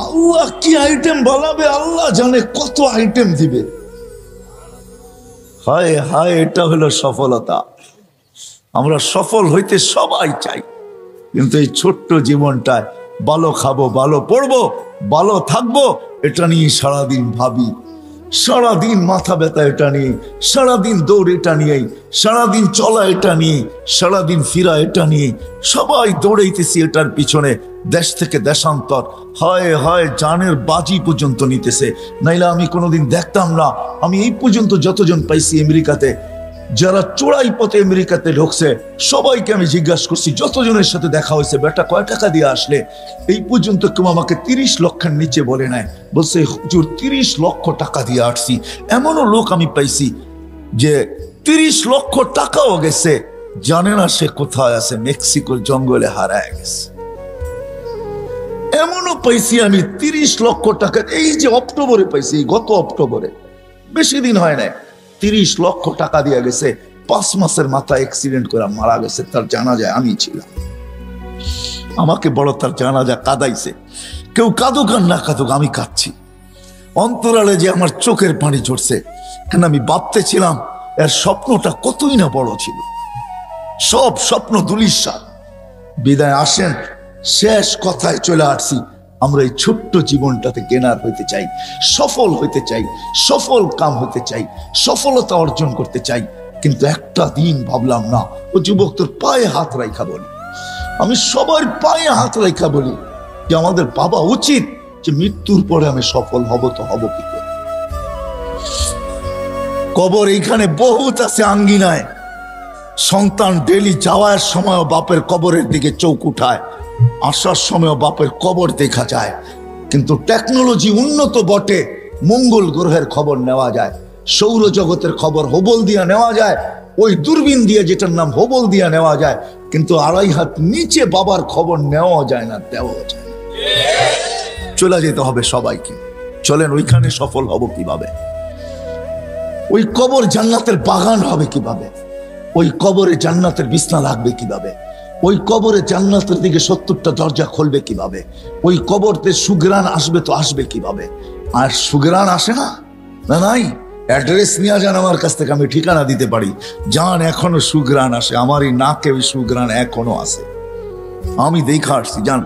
S1: আল্লাহ কি আইটেম বানাবে, আল্লাহ জানে কত আইটেম দিবে। হায় হায়, এটা হলো সফলতা। আমরা সফল হইতে সবাই চাই, কিন্তু এই ছোট্ট জীবনটায় ভালো খাবো, ভালো পড়বো, ভালো থাকবো, এটা নিয়ে সারাদিন ভাবি, সারাদিন মাথা ব্যথা এটা নিয়ে, সারাদিন দৌড় এটা নিয়েই, সারাদিন চলা এটা নিয়ে, সারাদিন ফিরা এটা নিয়ে, সবাই দৌড়াইতেছি এটার পিছনে। দেশ থেকে দেশান্তর, হয় হয় জানের বাজি পর্যন্ত নিতেছে। নাইলে আমি কোনোদিন দেখতাম না। আমি এই পর্যন্ত যতজন পাইছি আমেরিকাতে, যারা চোরাই পথে আমেরিকাতে ঢুকছে, সবাইকে আমি জিজ্ঞাসা করছি, যতজনের সাথে দেখা হয়েছে, বেটা কয় টাকা দিয়ে আসলে? এই পর্যন্ত কেউ আমাকে 30 লক্ষের নিচে বলে নাই। বলছে হুজুর 30 লক্ষ টাকা দিয়ে আসছি। এমনও লোক আমি পাইছি যে 30 লক্ষ টাকাও গেছে, জানে না সে কোথায় আছে, মেক্সিকোর জঙ্গলে হারায় গেছে। এমনও পাইছি আমি 30 লক্ষ টাকা, এই যে অক্টোবরে পাইছি, গত অক্টোবরে, বেশি দিন হয় না, 30 লক্ষ টাকা দিয়ে গেছে। 5 মাসের মাথায় অ্যাক্সিডেন্ট করে মারা গেছে। তার জানাজায় আমি ছিলাম। আমাকে বড় তার জানাজা কাঁদাইছে। কেউ কাঁদুক আর না কাঁদুক, আমি কাঁদছি। অন্তরালে যে আমার চোখের পানি ঝরছে, কেন আমি ভাবতেছিলাম এর স্বপ্নটা কতই না বড় ছিল। সব স্বপ্ন ধূলিসাৎ। বিদায় আসেন, শেষ কথায় চলে আসছি। আমরা এই ছোট্ট জীবনটাতে গেনার হইতে চাই, সফল হইতে চাই, সফল কাম হইতে চাই, সফলতা অর্জন করতে চাই। কিন্তু একটা দিন ভাবলাম না, ও যুবক তোর পায়ে হাত রাখা বলি, আমি সবার পায়ে হাত রাখা বলি যে আমাদের ভাবা উচিত যে মৃত্যুর পরে আমি সফল হব, তো হব কি করে? কবর এইখানে বহুত আছে আঙ্গিনায়। সন্তান ডেলি যাওয়ার সময় বাপের কবরের দিকে চোখ উঠায়, আসার সময় বাপের কবর দেখা যায়। কিন্তু টেকনোলজি উন্নত বটে, মঙ্গল গ্রহের খবর নেওয়া যায়, সৌরজগতের খবর হোবল দিয়া নেওয়া যায়, ওই দূরবীন দিয়ে যেটার নাম হোবল দিয়া নেওয়া যায়। কিন্তু 2.5 হাত নিচে বাবার খবর নেওয়া যায় না, দেওয়া যায়। চলে যেতে হবে সবাইকে। চলেন, ওইখানে সফল হব কিভাবে? ওই কবর জান্নাতের বাগান হবে কিভাবে? ওই কবরে জান্নাতের বিছনা লাগবে কিভাবে? ওই কবরে জান্নাতের দিকে 70টা দরজা খুলবে কিভাবে? ওই কবরতে সুগ্রাণ আসবে তো আসবে কিভাবে? আর সুগ্রাণ আসে না, না নাই। অ্যাড্রেস নিয়ে যান আমার কাছ থেকে, আমি ঠিকানা দিতে পারি। যান, এখনো সুগ্রাণ আসে। আমার এই নাকে ওই সুগ্রাণ এখনো আসে। আমি দেখা আসছি, যান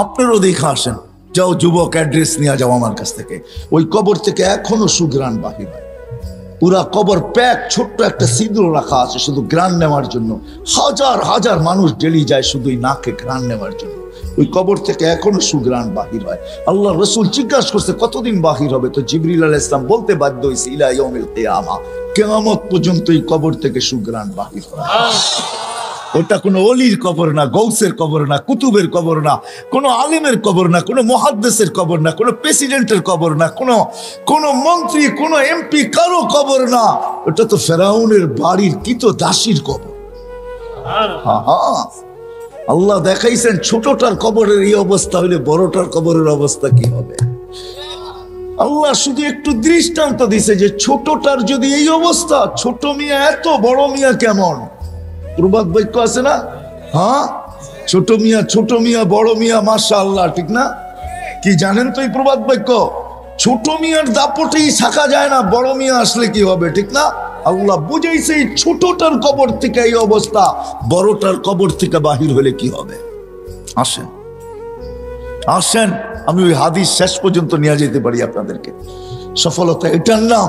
S1: আপনারও দেখা আসেন। যাও যুবক, অ্যাড্রেস নিয়ে যাও আমার কাছ থেকে। ওই কবর থেকে এখনো সুগ্রাণ বাহির হয়। পুরা কবর প্যাক, ছোট্ট একটা ছিদ্র রাখা আছে শুধু গ্রাণ নেওয়ার জন্য। হাজার হাজার মানুষ ডেলি যায় শুধু নাকে গ্রাণ নেওয়ার জন্য। ওই কবর থেকে এখনো সুগ্রাণ বাহির হয়। আল্লাহ রসুল জিজ্ঞাসা করছে কতদিন বাহির হবে? তো জিবরিল আলাইহিস সালাম বলতে বাধ্য হয়েছে, ইলা ইয়াউমিল কিয়ামা, কিয়ামত পর্যন্ত এই কবর থেকে সুগ্রাণ বাহির হয়। ওটা কোনো অলির কবর না, গৌসের কবর না, কুতুবের কবর না, কোনো আলিমের কবর না, কোনো মুহাদ্দিসের কবর না, কোনো প্রেসিডেন্টের কবর না, কোনো মন্ত্রী, কোনো এমপি, কারো কবর না। ওটা তো ফেরাউনের বাড়ির দাসীর কবর। আল্লাহ দেখাইছেন ছোটটার কবরের এই অবস্থা হলে বড়টার কবরের অবস্থা কি হবে। আল্লাহ শুধু একটু দৃষ্টান্ত দিছে যে ছোটটার যদি এই অবস্থা, ছোট মিয়া এত বড় মিয়া কেমন? প্রবাদ বাক্য আছে না, হ্যাঁ, ছোট মিয়া বড় মিয়া মাশাআল্লাহ, ঠিক না? কি জানেন তো এই প্রবাদ বাক্য? ছোট মিয়ার দাপটেই থাকা যায় না, বড় মিয়া আসলে কি হবে, ঠিক না? আল্লাহ বুঝাইছে এই ছোটটার কবর থেকে এই অবস্থা, বড়টার কবর থেকে বাহির হলে কি হবে। আসেন আসেন, আমি ওই হাদিস শেষ পর্যন্ত নিয়ে যেতে পারি আপনাদেরকে। সফলতা এটার নাম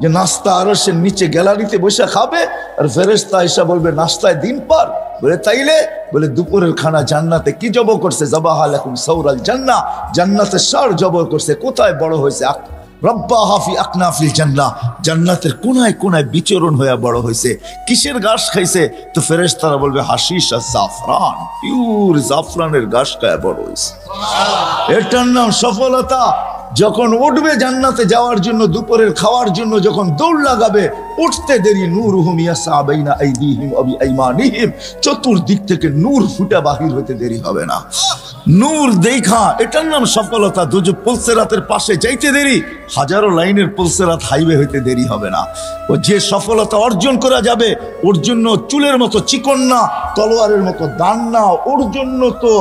S1: যে নাস্তা আরশের নিচে গ্যালারিতে বসে খাবে, আর ফেরেশতা এসে বলবে নাস্তায় দিন পার। বলে তাইলে? বলে দুপুরের খানা জান্নাতে কি জব করছে? যাবাহা লাকুম সাউরাল জান্নাহ, জান্নাতে ষাঁড় জব করছে। কোথায় বড় হয়েছে? রব্বাহা ফি আকনাফিল জান্নাহ, জান্নাতের কোনায় কোনায় বিচরণ হয়ে বড় হয়েছে। কিসের ঘাস খাইছে? তো ফেরেশতারা বলবে হাশিশ আর জাফরান, পিওর জাফরানের ঘাস খায় বড় হয়েছে। এটার নাম সফলতা। যখন উঠবে জান্নাতে যাওয়ার জন্য, দুপুরের খাওয়ার জন্য যখন দৌড় লাগাবে, উঠতে দেরি নূরুহুম ইয়াসআ বাইনা আইদিহিম ওয়া বিআইমানিহিম, চতুর্দিক থেকে নূর ফুটা বাহির হতে দেরি হবে না। নূর দেখা, এটার নাম সফলতা। দুজো পুলসেরাতের পাশে যাইতে দেরি, হাজারো লাইনের পুলসেরাত হাইওয়ে হইতে দেরি হবে না। ও যে সফলতা অর্জন করা যাবে, ওর জন্য চুলের মতো চিকন না, তলোয়ারের মতো দান না, ওর জন্য তো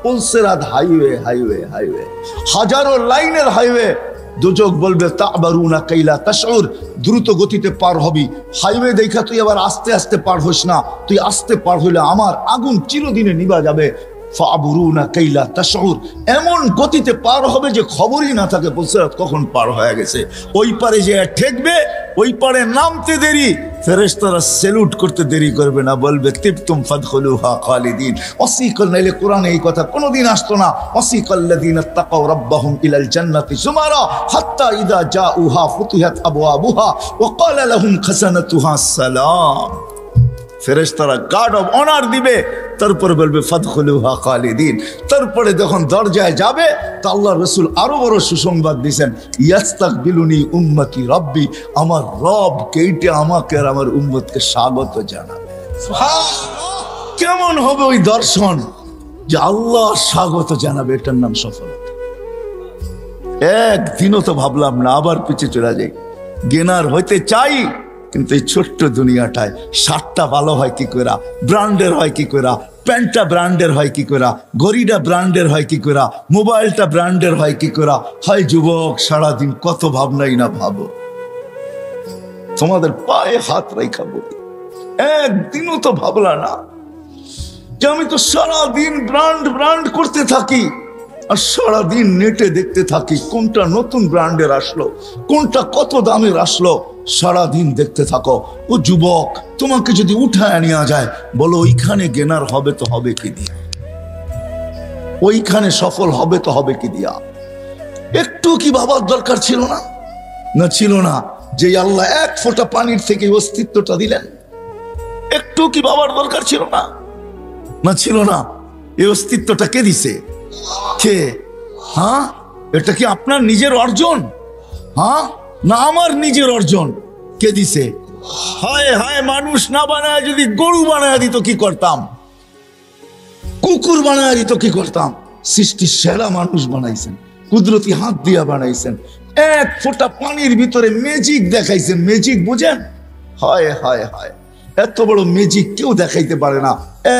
S1: পুলসেরাত হাইওয়ে হাইওয়ে হাইওয়ে, হাজারো লাইনের হাইওয়ে। দুজক বলবে তাবারুনা কাইলা তাশউর, দ্রুত গতিতে পার হবি। হাইওয়ে দেখা তুই আবার আস্তে আস্তে পার হইস না, তুই আস্তে পার হইলে আমার আগুন চিরদিনে নিভা যাবে। ফাবুরুনা কাইলা তাশউর, এমন গতিতে পার হবে যে খবরই না থাকে পুলসেরাত কখন পার হয়ে গেছে। ওই পারে যে ঠেকবে, ওই পারে নামতে দেরি, ফেরেশতারা স্যালুট করতে দেরি করবে না, বলবে তিবতুম ফাদখুলুহা খালিদিন। ওয়াসিকাল, নাইলে কোরআনে এই কথা কোনোদিন আসতো না। ওয়াসিকাল্লাযীনা তাকাউ রাব্বাহুম ইলাল জান্নাতি যুমারা হাত্তা ইযা জাউহা ফুতিহাত আবওয়াবুহা ওয়া ক্বালা লাহুম খাসানাতুহা সালাম। ফেরেশতারা গার্ড অফ অনার দিবে, তারপরে বলবে ফাদখুলুহা খালিদিন। তারপরে যখন দরজায় যাবে, তা আল্লাহ রাসূল আরো বড় সুসংবাদ দিয়েছেন, ইয়াস্তাকবিলুনি উম্মতি রাব্বি, আমার রব কেইটে আমাকে আর আমার উম্মতকে স্বাগত জানাবে। সুবহানাল্লাহ, কেমন হবে ওই দর্শন যে আল্লাহ স্বাগত জানাবে। এটার নাম সফলতা। একদিনও তো ভাবলাম না, আবার পিছে চলে যাই। গেনার হইতে চাই, কিন্তু এই ছোট্ট দুনিয়াটায় শার্টটা ভালো হয় কি করে, ব্র্যান্ডের হয় কি করে, প্যান্টটা ব্র্যান্ডের হয় কি করে, ঘড়িটা ব্র্যান্ডের হয় কি করে, মোবাইলটা ব্র্যান্ডের হয় কি করে। হয় যুবক, সারাদিন কত ভাবনাই না ভাবো। তোমাদের পায়ে হাত রেখা বলি, একদিনও তো ভাবলা না যে আমি তো সারাদিন ব্র্যান্ড ব্র্যান্ড করতে থাকি, আর সারাদিন নেটে দেখতে থাকি কোনটা নতুন ব্র্যান্ডের আসলো, কোনটা কত দামের আসলো, সারাদিন দেখতে থাকো। ও যুবক, তোমাকে যদি উঠায় নেওয়া যায়, বলো ওইখানে গেনার হবে তো হবে কি দিয়া, ওইখানে সফল হবে তো হবে কি দিয়া। একটু কি ভাবার দরকার ছিল না? না ছিল না। যে আল্লাহ এক ফোঁটা পানির থেকে অস্তিত্বটা দিলেন, একটু কি ভাবার দরকার ছিল না? না ছিল না। এই অস্তিত্বটা কে দিছে? কে? হ্যাঁ, এটা কি আপনার নিজের অর্জন? হ্যাঁ, না আমার নিজের অর্জন? কে দিছে? হায় হায়, মানুষ না বানায় যদি গরু বানায় দিত কি করতাম, কুকুর বানায় দিত কি করতাম। সৃষ্টির সেরা মানুষ বানাইছেন, কুদরতি হাত দিয়া বানাইছেন, এক ফোঁটা পানির ভিতরে ম্যাজিক দেখাইছেন। ম্যাজিক বুঝেন? হায় হায় হায়, এত বড় ম্যাজিক কেউ দেখাইতে পারে না।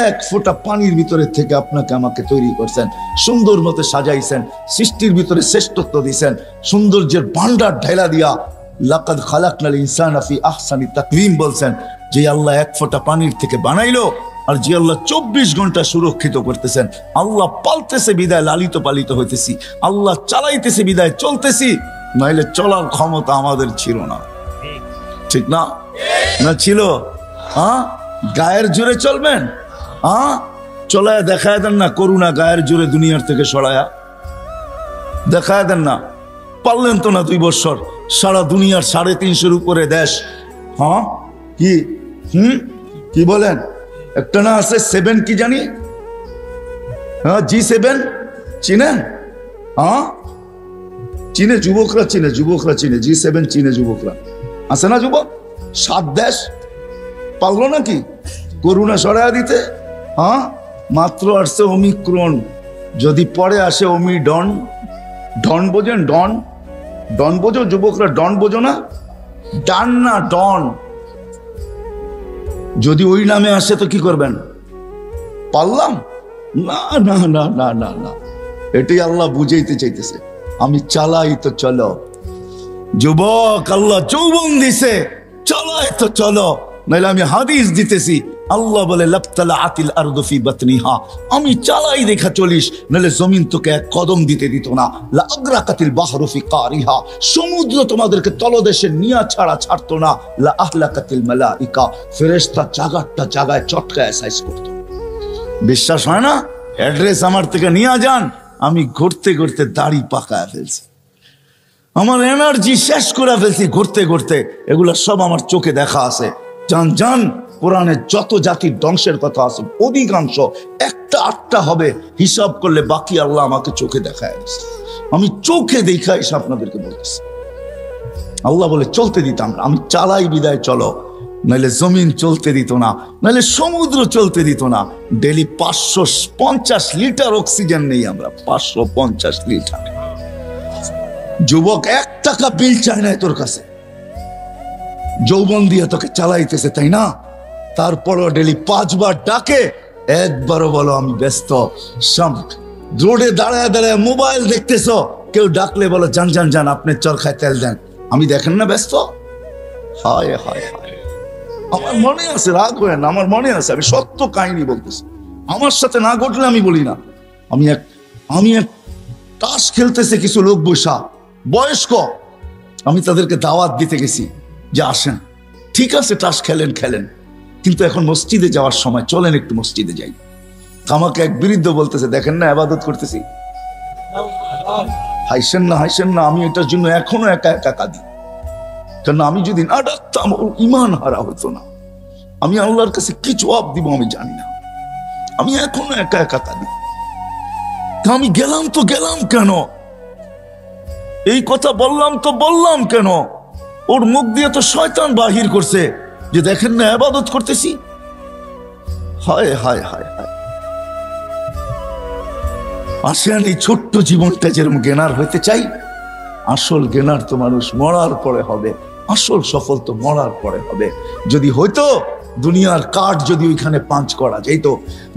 S1: এক ফোঁটা পানির ভিতরে থেকে আপনাকে আমাকে তৈরি করছেন, সুন্দর মতো সাজাইছেন, সৃষ্টির ভিতরে শ্রেষ্ঠত্ব দিয়েছেন, সৌন্দর্যের ভান্ডার ঢাইলা দিয়া লাকাদ খালাকনাল ইনসানা ফি আহসানি তাকওয়িম বলছেন। যে আল্লাহ এক ফোঁটা পানির থেকে বানাইলো, আর যে আল্লাহ 24 ঘন্টা সুরক্ষিত করতেছেন। আল্লাহ পালতেছে বিদায় লালিত পালিত হইতেছি, আল্লাহ চালাইতেছে বিদায় চলতেছি, নাইলে চলার ক্ষমতা আমাদের ছিল না। ঠিক না? না ছিল? হ্যাঁ, গায়ের জোরে চলবেন? হ্যাঁ, চলায় দেখায় দেন না করুণা, গায়ের জোরে দুনিয়ার থেকে সরায়া দেখায় দেন না। পারলেন তো না 2 বছর, সারা দুনিয়ার 350-এর উপরে দেশ। হ্যাঁ, কি কি বলেন? একটা না আছে 7 কি জানি, হ্যাঁ G7 চিনেন? হ্যাঁ, চীনে যুবকরা চিনে, যুবকরা চিনে, G7 চীনে যুবকরা আছে না যুবক। 7 দেশ পারলো নাকি করুণা সরাইয়া দিতে? হ্যাঁ, মাত্র আসছে ওমিক্রন, যদি পরে আসে ওমিডন। ডন বোঝেন? ডন, ডন বোঝো যুবকরা? ডন বোঝো না? ডান না ডন। যদি ওই নামে আসে তো কি করবেন? পারলাম না, না না না না না, এটাই আল্লাহ বুঝাইতে চাইতেছে। আমি চালাই তো চলো। যুবক, আল্লাহ যৌবন দিছে, চালাই তো চলো, নাইলে আমি হাদিস দিতেছি। আল্লাহ বলে লাবতালা আতিল আরদু ফি বাতনিহা, আমি চালাই দেখা চলিস, নাহলে জমিন তোকে এক কদম দিতে দিত না। লা আগরাকাতিল বাহরু ফি কারিহা, সমুদ্র তোমাদেরকে তলদেশে নিয়া ছাড়া ছাড়তো না। লা আহলাকাতিল মালাইকা, ফেরেশতা জাগারটা জাগায় চটকায় সাইজ করতো। বিশ্বাস হয় না? অ্যাড্রেস আমার থেকে নিয়ে যান, আমি ঘুরতে ঘুরতে দাড়ি পাকায় ফেলছি, আমার এনার্জি শেষ করে ফেলছি ঘুরতে ঘুরতে। এগুলো সব আমার চোখে দেখা আছে। জান জান, কোরআনে যত জাতির ধ্বংসের কথা আছে অধিকাংশ একটা আটটা হবে, হিসাব করলে বাকি আল্লাহ আমাকে চোখে দেখায় দিচ্ছে। আমি চোখে দেখা এসে আপনাদেরকে বলতেছি। আল্লাহ বলে চলতে দিতাম না, আমি চালাই বিদায় চলো, নাহলে জমিন চলতে দিত না, নাহলে সমুদ্র চলতে দিত না। ডেলি 550 লিটার অক্সিজেন নেই আমরা, 550 লিটার। যুবক, 1 টাকা বিল চায় না তোর কাছে, যৌবন দিয়ে তোকে চালাইতেছে, তাই না? তারপরও ডেলি 5 বার ডাকে, একবারও বলো আমি ব্যস্ত। রোডে দাঁড়ায় দাঁড়ায় মোবাইল দেখতেছো, কেউ ডাকলে বলো জান জান জান আপনার চরখায় তেল দেন, আমি দেখেন না ব্যস্ত। হায় হায় হায়, আমার মনে আছে, রাগ হয় না, আমার মনে আছে, আমি সত্য কাহিনী বলতেছি। আমার সাথে না ঘটলে আমি বলি না। আমি এক তাস খেলতেছে কিছু লোক বসা বয়স্ক, আমি তাদেরকে দাওয়াত দিতে গেছি যে আসেন, ঠিক আছে তাস খেলেন, কিন্তু এখন মসজিদে যাওয়ার সময় চলেন একটু মসজিদে যাই। আমাকে এক বৃদ্ধ বলতেছে দেখেন না ইবাদত করতেছি, হাসেন না, আমি এটার জন্য এখনো একা একা কাঁদি। কারণ আমি যদি না ডাকতাম ওর ইমান হারা হতো না। আমি আল্লাহর কাছে কি জবাব দিব আমি জানি না, আমি এখনো একা একা কাঁদি। আমি গেলাম তো গেলাম কেন, এই কথা বললাম কেন? ওর মুখ দিয়ে তো শয়তান বাহির করছে যে দেখেন না ইবাদত করতেছি। হায় হায় হায় হায়, আসেন এই ছোট্ট জীবনটা যেরকম জ্ঞানার হইতে চাই। আসল জ্ঞানার তো মানুষ মরার পরে হবে, আসল সফল তো মরার পরে হবে। যদি হইতো দুনিয়ার কার্ড যদি ওইখানে পাঞ্চ করা যেত,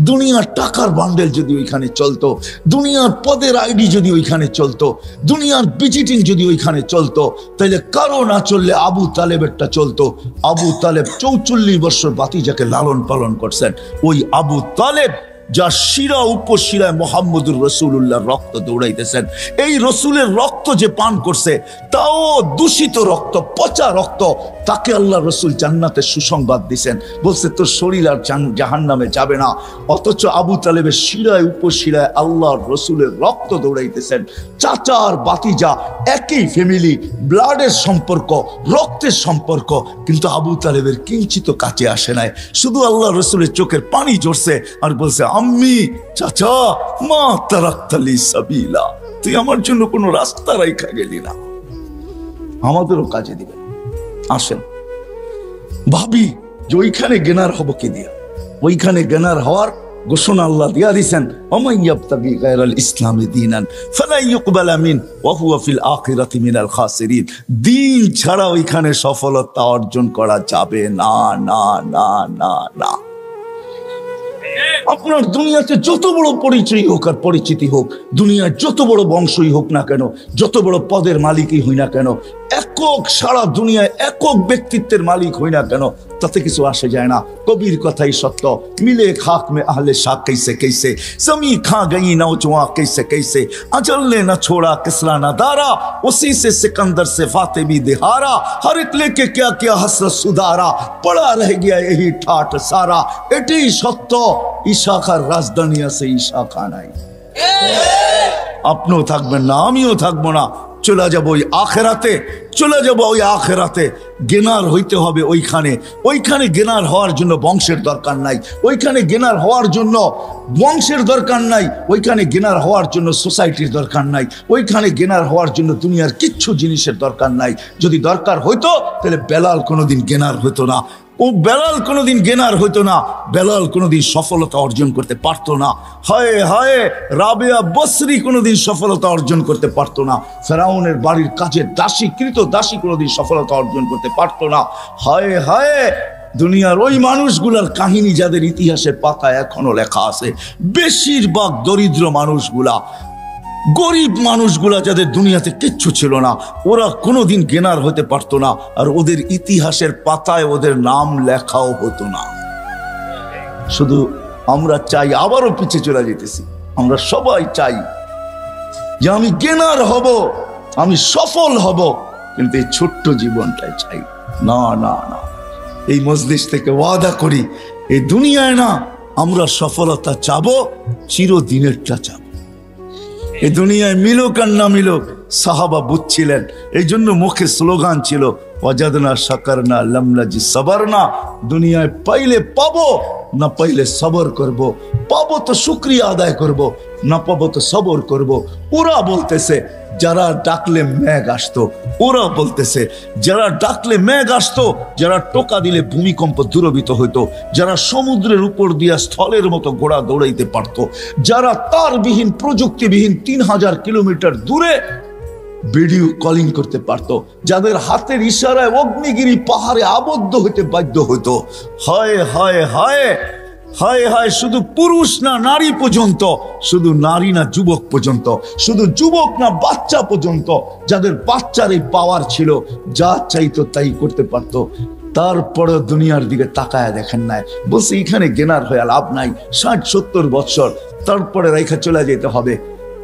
S1: দুনিয়ার টাকার বান্ডেল যদি ওইখানে চলতো, দুনিয়ার পদের আইডি যদি ওইখানে চলতো, দুনিয়ার ভিজিটিং যদি ওইখানে চলতো, তাহলে কারো না চললে আবু তালেবেরটা চলতো। আবু তালেব 44 বছর বাতিজাকে লালন পালন করছেন। ওই আবু তালেব যা শিরা উপশিরায় মোহাম্মদুর রসুল্লাহর রক্ত দৌড়াইতেছেন, এই রসুলের রক্ত যে পান করছে তাও দূষিত রক্ত, পচা রক্ত, তাকে আল্লাহ রসুল জান্নাতে সুসংবাদ দিছেন, বলছে তোর শরীর আর জাহান্নামে যাবে না। অথচ আবু তালেবের শিরায় উপশিরায় আল্লাহর রসুলের রক্ত দৌড়াইতেছেন। চাচা আর বাতিজা একই ফ্যামিলি, ব্লাডের সম্পর্ক, রক্তের সম্পর্ক, কিন্তু আবু তালেবের কিঞ্চিত কাছে আসে নাই। শুধু আল্লাহ রসুলের চোখের পানি ঝরছে আর বলছে আম্মি, চাচা, মা তারাক্তালি সাবিলা, তুই আমার জন্য কোনো রাস্তা রাইখা গেলি না, আমাদেরও কাজে দিবে। আসেন ভাবি যে ওইখানে জ্ঞানার হব কি দিয়া, ওইখানে জ্ঞানার হওয়ার ঘোষণা আল্লাহ দিয়া দিয়েছেন, ওমান ইয়াবতাগি গায়রাল ইসলামি দীনান ফালা ইউকবালা মিন ওয়া হুয়া ফিল আখিরাতি মিনাল খাসিরিন। দিন ছাড়া ওইখানে সফলতা অর্জন করা যাবে না, না না না না। আপনার দুনিয়াতে যত বড় পরিচয় হোক আর পরিচিতি হোক, দুনিয়ার যত বড় বংশই হোক না কেন, যত বড় পদের মালিকই হই না কেন, একক সারা দুনিয়ায় একক ব্যক্তিত্বের মালিক হই না কেন, তাতে কিছু আসে যায় না। কবির কথাই সত্য, মিলে খাক মে আহলে শাক कैसे कैसे, जमी खा गई नौजवां कैसे कैसे, अजल ने न छोड़ा किसरा न दारा, उसी से सिकंदर से फातिमी दिहारा, हर एक लेके क्या क्या हसरत सुधारा, पड़ा रह गया यही ठाट सारा। एटी सत्य, ইশাখার রাজধানী আছে, ইশাখা নাই। আপনিও থাকবেন না, আমিও থাকবো না, চলে যাবো ওই আখেরাতে, চলে যাবো ওই আখেরাতে। জ্ঞানার হইতে হবে ওইখানে। ওইখানে জ্ঞানার হওয়ার জন্য বংশের দরকার নাই, ওইখানে জ্ঞানার হওয়ার জন্য বংশের দরকার নাই, ওইখানে জ্ঞানার হওয়ার জন্য সোসাইটির দরকার নাই, ওইখানে জ্ঞানার হওয়ার জন্য দুনিয়ার কিচ্ছু জিনিসের দরকার নাই। যদি দরকার হইতো তাহলে বেলাল কোনোদিন জ্ঞানার হইতো না, ও বেলাল কোনোদিন জ্ঞানার হইতো না, বেলাল কোনোদিন সফলতা অর্জন করতে পারতো না। হায় হায়, রাবেয়া বসরি কোনোদিন সফলতা অর্জন করতে পারতো না। ফেরাউনের বাড়ির কাজের দাসী, কৃত দাসী কোনোদিন সফলতা অর্জন করতে পারতো না। হায় হায়, দুনিয়ার ওই মানুষগুলার কাহিনী যাদের ইতিহাসের পাতায় এখনো লেখা আছে, বেশিরভাগ দরিদ্র মানুষগুলা, গরিব মানুষগুলা যাদের দুনিয়াতে কিচ্ছু ছিল না, ওরা কোনোদিন গেনার হতে পারতো না, আর ওদের ইতিহাসের পাতায় ওদের নাম লেখাও হতো না। শুধু আমরা চাই, আবারও পিছিয়ে চলে যেতেছি, আমরা সবাই চাই যে আমি গেনার হব, আমি সফল হব, কিন্তু এই ছোট্ট জীবনটাই চাই। না না না, এই মজলিস থেকে ওয়াদা করি, এই দুনিয়ায় না আমরা সফলতা চাবো, চিরদিনেরটা চাবো। এই দুনিয়ায় মিলুক আর না মিলুক, সাহাবা বুঝছিলেন, এই জন্য মুখে স্লোগান ছিল ওয়াজাদনা শাকারনা লামনাজি সাবারনা। দুনিয়ায় পাইলে পাবো, না পাইলে সবর করব। পাবো তো শুকরিয়া আদায় করব, না পাবো তো সবর করব। ওরা বলতেছে যারা ডাকলে মেঘ আসতো, ওরা বলতেছে যারা ডাকলে মেঘ আসতো, যারা টোকা দিলে ভূমিকম্প দূরবিত হইতো, যারা সমুদ্রের উপর দিয়া স্থলের মতো ঘোড়া দৌড়াইতে পারতো, যারা তারবিহীন প্রযুক্তিবিহীন 3000 কিলোমিটার দূরে ভিডিও কলিং করতে পারতো, যাদের হাতের ইশারায় অগ্নিগিরি পাহাড়ে আবদ্ধ হইতে বাধ্য হইতো। হায় হায় হায় হায় হায়, শুধু পুরুষ না নারী পর্যন্ত, শুধু নারী না যুবক পর্যন্ত, শুধু যুবক না বাচ্চা পর্যন্ত, যাদের বাচ্চার এই পাওয়ার ছিল, যা চাইতো তাই করতে পারতো, তারপরে দুনিয়ার দিকে তাকায় দেখেন নাই, বলছে এখানে গেনার হয়ে লাভ নাই। 60-70 বছর তারপরে রাইখা চলে যেতে হবে,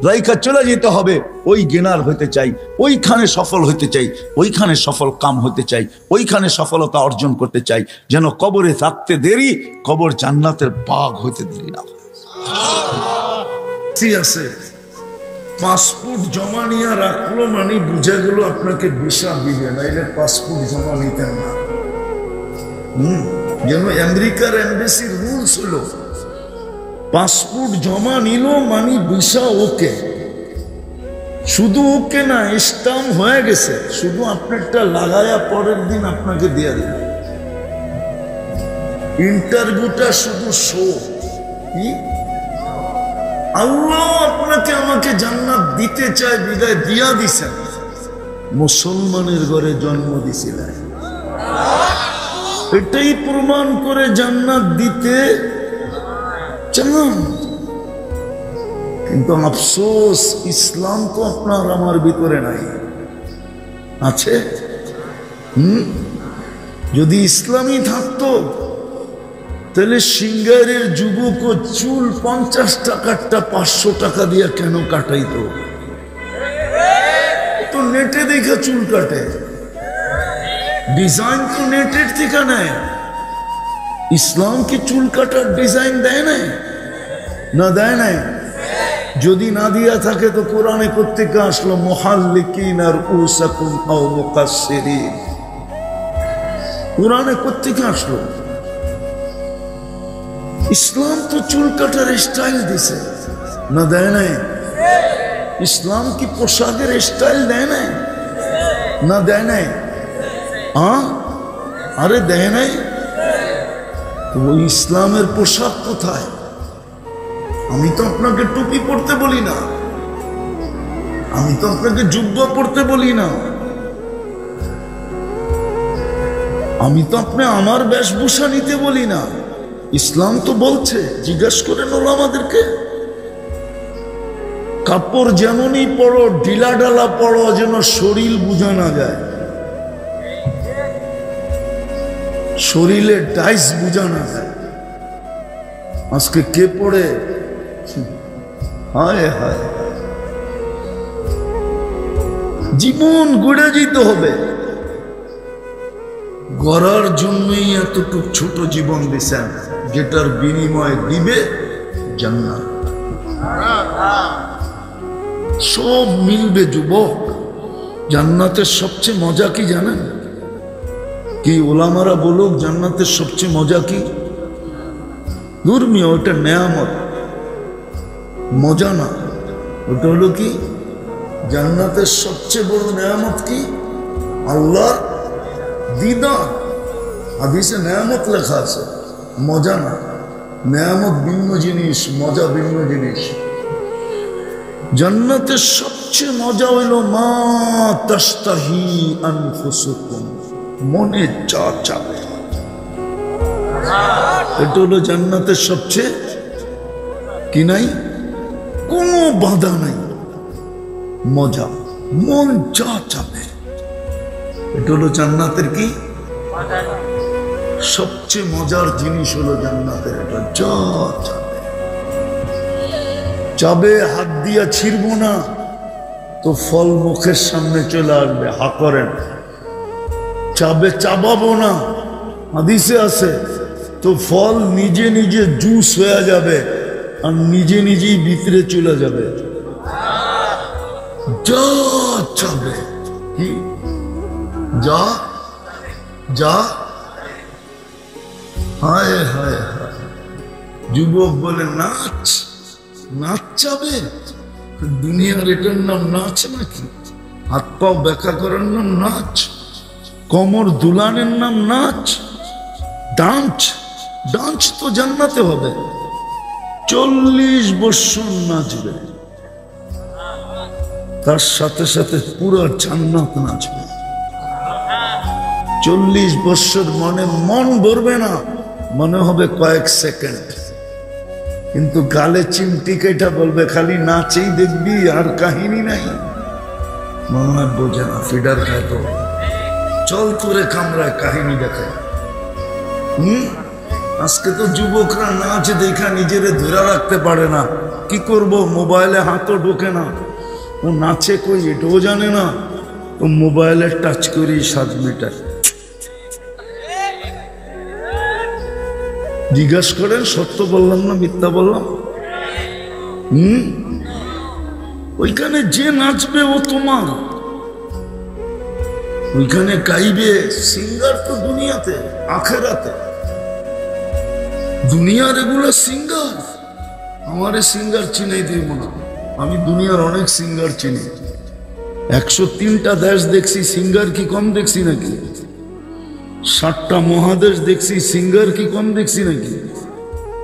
S1: রাইখা চলে যেতে হবে। ওই গেনার হইতে চাই, ওইখানে সফল হইতে চাই, ওইখানে সফল কাম হতে চাই, ওইখানে সফলতা অর্জন করতে চাই, যেন কবরে থাকতে দেরি, কবর জান্নাতের বাগ হইতে দেরি না হয়। আছে পাসপোর্ট জমা নিয়ে রাখলো মানে বুঝে গেল আপনাকে ভিসা দিবে না, এটা পাসপোর্ট জমা নিতেন না। যেন আমেরিকার এমবেসির রুলস হলো পাসপোর্ট জমা নিল মানে ভিসা ওকে। শুধু ওকে না, স্টাম্প হয়ে গেছে, শুধু আপনারটা লাগায়া পরের দিন আপনাকে দিয়ে দেবে। ইন্টারভিউটা শুধু শো। আল্লাহ আপনাকে আমাকে জান্নাত দিতে চায়, বিদায় দিয়া দিছেন। মুসলমানের ঘরে জন্ম দিছিলেন, এটাই প্রমাণ করে জান্নাত দিতে চান। কিন্তু আফসোস, ইসলাম তো আপনার আমার ভিতরে নাই। আছে? যদি ইসলামই থাকতো তাহলে সিঙ্গারের যুবক ও চুল 50 টাকারটা 500 টাকা দিয়ে কেন কাটাইতো? তো নেটে দেখে চুল কাটে, ডিজাইন তো নেটের থেকে নেয়। ইসলাম কি চুল কাটার ডিজাইন দেয় নাই? না দেয় নাই? যদি না দিয়া থাকে তো কোরআনে কোত্থেকে আসলো মুহাল্লিকিন আর উসাকুম আও মুকাসসিরিন? কোরআনে কোত্থেকে আসলো? ইসলাম তো চুল কাটার স্টাইল দিছে, না দেয় নাই? ইসলাম কি পোশাকের স্টাইল দেয় নাই? না দেয় নাই? আরে দেয় নাই? ওই ইসলামের পোশাক কোথায়? আমি তো আপনাকে টুপি পরতে বলি না, আমি তো আপনাকে জুব্বা পরতে বলি না, আমি তো আপনি আমার বেশভূষা নিতে বলি না। ইসলাম তো বলছে, জিজ্ঞাসা করেন আমাদেরকে, কাপড় যেমনই পরো, ঢিলা ঢালা পরো, যেন শরীর বোঝা না যায়, শরীরে ডাইস বোঝা না যায়। আজকে কে পড়ে? হায় হায়, জীবন গড়ে যেতে হবে, গড়ার জন্যই এতটুকু ছোট জীবন দিছেন, যেটার বিনিময় দিবে জান্নাত। সব মিলবে যুবক। জান্নাতের সবচেয়ে মজা কি জানেন? কি ওলামারা বলুক জান্নাতের সবচেয়ে মজা কি? ধর্মীয়, ওটা নেয়ামত, মজা না। ওটা হলো কি? জান্নাতের সবচেয়ে বড় নেয়ামত কি? আল্লাহর দিদার। হাদিসে নেয়ামত লেখা আছে, মজা না। নেয়ামত ভিন্ন জিনিস, মজা ভিন্ন জিনিস। জান্নাতের সবচেয়ে মজা হইল মা তাশতাহি আনফুসুকুম, মনে যা চাবে। এটা হলো জান্নাতের সবচেয়ে কি নাই? কোনো বাধা নাই, মজা, মন যা চাবে। এটা হলো জান্নাতের কি সবচেয়ে মজার জিনিস হলো জান্নাতের, এটা যা চাবে। চাবে হাত দিয়া ছিড়ব না তো ফল মুখের সামনে চলে আসবে, হা করেন। চাবে চাবাবো না, হাদিসে আছে, তো ফল নিজে নিজে জুস হয়ে যাবে আর নিজে নিজেই ভিতরে চলে যাবে। যা চাবে কি যা যা। হায় হায় হায়, যুবক বলে নাচ, নাচ চাবে? দুনিয়ার এটার নাম নাচ নাকি? হাত পাও ব্যাখ্যা করার নাম নাচ? কোমর দুলানের নাম নাচ? ডান্স, ডান্স তো জান্নাতে হবে। 40 বছর নাচবে, তার সাথে সাথে পুরো জান্নাত নাচবে। 40 বছর মন ভরবে না, মনে হবে কয়েক সেকেন্ড, কিন্তু গালে চিমটি কেটা বলবে খালি নাচেই দেখবি আর কাহিনী নাই। মনে হয় বোঝে না, ফিডার খায় তো চল তোরে কামরায় কাহিনী দেখায়। আজকে তো যুবকরা নাচ দেখা নিজেরে ধরে রাখতে পারে না, কি করব? মোবাইলে হাতও ঢোকে না, ও নাচে কই এটাও জানে না, ও মোবাইলে টাচ করি 7 মিটার। জিজ্ঞাসা করেন সত্য বললাম না মিথ্যা বললাম? ওইখানে যে নাচবে ও তোমার, ওইখানে গাইবে। সিঙ্গার তো দুনিয়াতে, আখেরাতে। দুনিয়ার এগুলো সিঙ্গার, আমারে সিঙ্গার চিনাই দিব না। আমি দুনিয়ার অনেক সিঙ্গার চিনি, 103টা দেশ দেখছি, সিঙ্গার কি কম দেখছি নাকি? 7টা মহাদেশ দেখছি, সিঙ্গার কি কম দেখছি নাকি?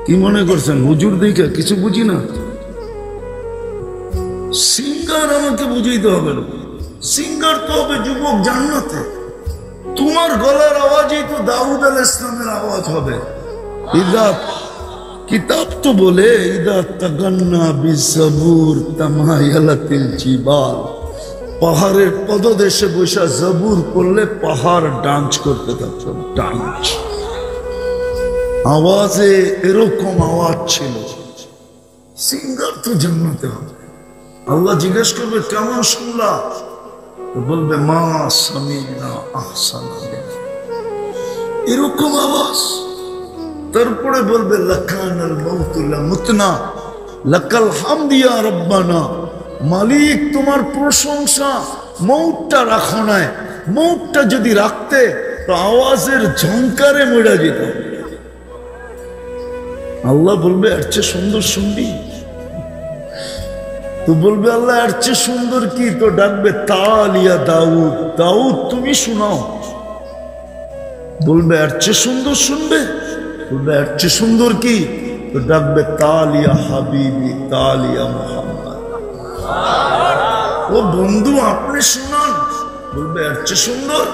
S1: কি মনে করছেন হুজুর দেখে কিছু বুঝি না? সিঙ্গার আমাকে বুঝাইতে হবে না, সিঙ্গার তো হবে যুবক জান্নাতে। তোমার গলার আওয়াজই তো দাউদ আলাইহিস সালামের আওয়াজ হবে। কিতাব তো বলে ইদা তাগান্না বিজবুর তামায়ালাতিল জিবাল, পাহাড়ের পদদেশে বসে জবুর করলে পাহাড় ডান্স করতে থাকতো। ডান্স আওয়াজে এরকম আওয়াজ ছিল। সিঙ্গার তো জান্নাতে হবে। আল্লাহ জিজ্ঞেস করবে কেমন শুনলা? বলবে মা সামিনা আহসানা, এরকম আওয়াজ। তারপরে বলবে লাকানাল মাউতু লামুতনা লাকাল হামদ ইয়া রাব্বানা, মালিক তোমার প্রশংসা, মৌতটা রাখো নাই। মৌতটা যদি রাখতে তো আওয়াজের ঝংকারে মরে যেত। আল্লাহ বলবে এর চেয়ে সুন্দর শুনবি? তো বলবে আল্লাহ এর চেয়ে সুন্দর কি? তো ডাকবে তালিয়া দাউদ, দাউদ তুমি শোনাও। বলবে এর চেয়ে সুন্দর শুনবে? বলবে এর চেয়ে সুন্দর কি? তো ডাকবে তালিয়া হাবিবি, তালিয়া মুহাম্মদ, ও বন্ধু আপনি শুনান। বলবে এর চেয়ে সুন্দর?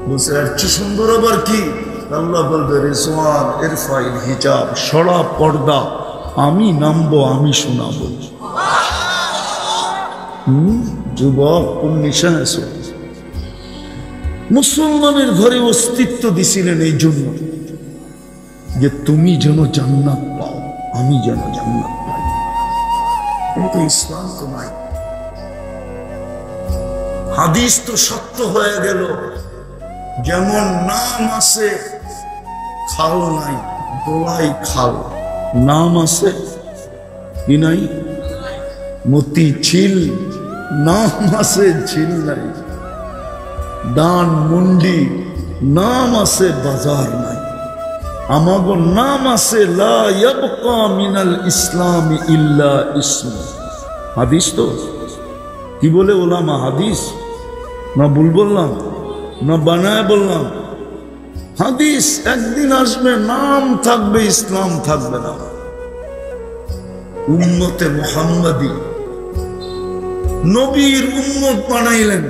S1: বলছে এর চেয়ে সুন্দর আবার কি? আল্লাহ বলবে রিজওয়ান ইরফাইল হিজাব, সরা পর্দা, আমি নামবো, আমি শোনাবো। যুবক কোন নিশা আছে? মুসলমানের ঘরে অস্তিত্ব দিছিলেন এই জন্য যে তুমি যেন জান্নাত পাও, আমি যেন জান্নাত পাই। কিন্তু ইসলাম তো নাই। হাদিস তো সত্য হয়ে গেল, যেমন নাম আছে খাল নাই, দোলাই খাল। নাম আছে কি নাই? মতি ঝিল, নাম আছে ঝিল নাই। দান মুন্ডি, নাম আছে বাজার নাই। আমাগো নাম আছে লা ইয়াবকা মিনাল ইসলামি ইল্লা ইসম। হাদিস তো কি বলে ওলামা? হাদিস না ভুল বললাম না বানায় বললাম? হাদিস। একদিন আসবে নাম থাকবে, ইসলাম থাকবে না। উম্মতে মুহাম্মাদি, নবীর উম্মত বানাইলেন।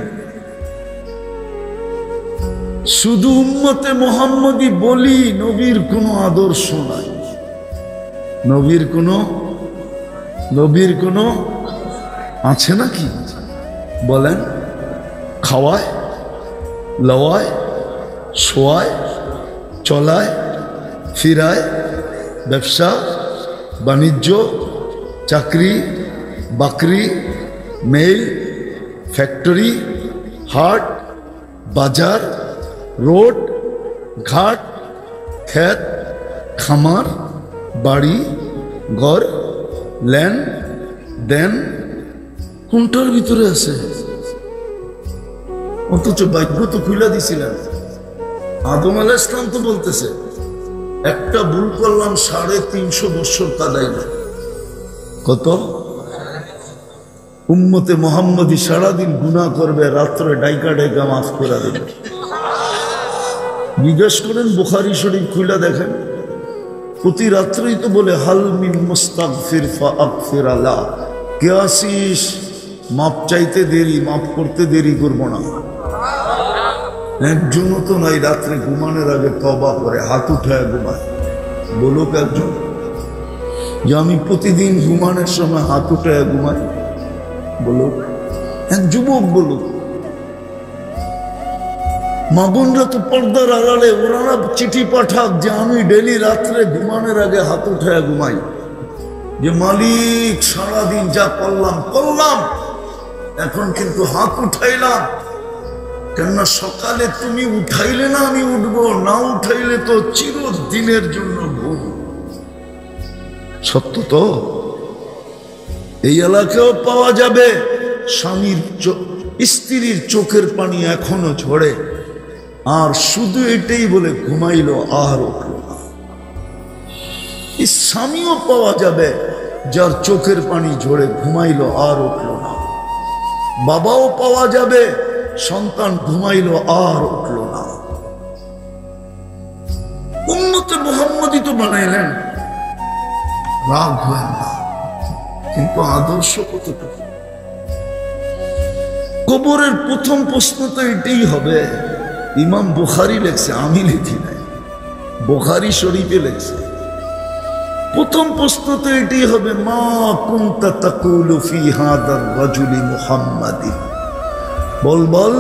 S1: শুধু উম্মতে মুহাম্মাদি বলি, নবীর কোনো আদর্শ নাই, নবীর কোনো আছে নাকি বলেন? খাওয়ায়, লওয়ায়, শোয়ায়, চলায়, ফিরায়, ব্যবসা বাণিজ্য, চাকরি বাকরি, মেল, ফ্যাক্টরি, হাট, বাজার, রোড, ঘাট, ক্ষেত, খামার, বাড়ি, ঘর, ল্যান্ড, দেন, কোনটার ভিতরে আছে? অথচ বাক্য তো খুলে দিছিলেন। আদম আলাইহিস সালাম তো বলতেছে একটা ভুল করলাম 350 বছর কাদাই না। কত? উম্মতে মুহাম্মদী সারাদিন গুনাহ করবে, রাত্রে ডাইকা ডাইকা মাফ করে দেবে। জিজ্ঞেস করেন, বুখারী শরীফ খুলে দেখেন, প্রতি রাত্রেই তো বলে হাল মিন মুস্তাগফির ফাগফির আলা, কে আসিস মাপ চাইতে দেরি, মাফ করতে দেরি করবো না। একজনও তো নাই রাত্রে ঘুমানোর আগে তওবা করে হাত উঠায় ঘুমায়। বলুক একজন যে আমি প্রতিদিন ঘুমানোর সময় হাত উঠায় ঘুমাই? বলুক এক যুবক, বলুক। মা বোনরা তো পর্দার আড়ালে, ওনারা চিঠি পাঠাক যে আমি ডেলি রাত্রে ঘুমানোর আগে হাত উঠায় ঘুমাই, যে মালিক সারাদিন যা করলাম করলাম, এখন কিন্তু হাত উঠাইলাম। কেননা সকালে তুমি উঠাইলে না আমি উঠবো, না উঠাইলে তো চিরদিনের জন্য ঘুম। সত্য তো? এই এলাকাও পাওয়া যাবে স্বামীর স্ত্রীর চোখের পানি এখনো ঝরে, আর শুধু এটাই বলে ঘুমাইলো আর উঠল না। এই স্বামীও পাওয়া যাবে যার চোখের পানি ঝরে ঘুমাইলো আর উঠল না। বাবাও পাওয়া যাবে সন্তান ঘুমাইলো আর উঠল না। উম্মতে মুহাম্মদী তো বানাইলেন, রাগ হয় না, কিন্তু আদর্শ কতটুকু? কবরের প্রথম প্রশ্ন তো এটাই হবে। ইমাম বুখারী লেখছে, আমি লিখি নাই, বুখারী শরীফে লেখছে। প্রথম প্রশ্ন তো এটাই হবে, মা কুনতা তাকুলু ফি হাদার রাজুলি মুহাম্মাদি। বল বল,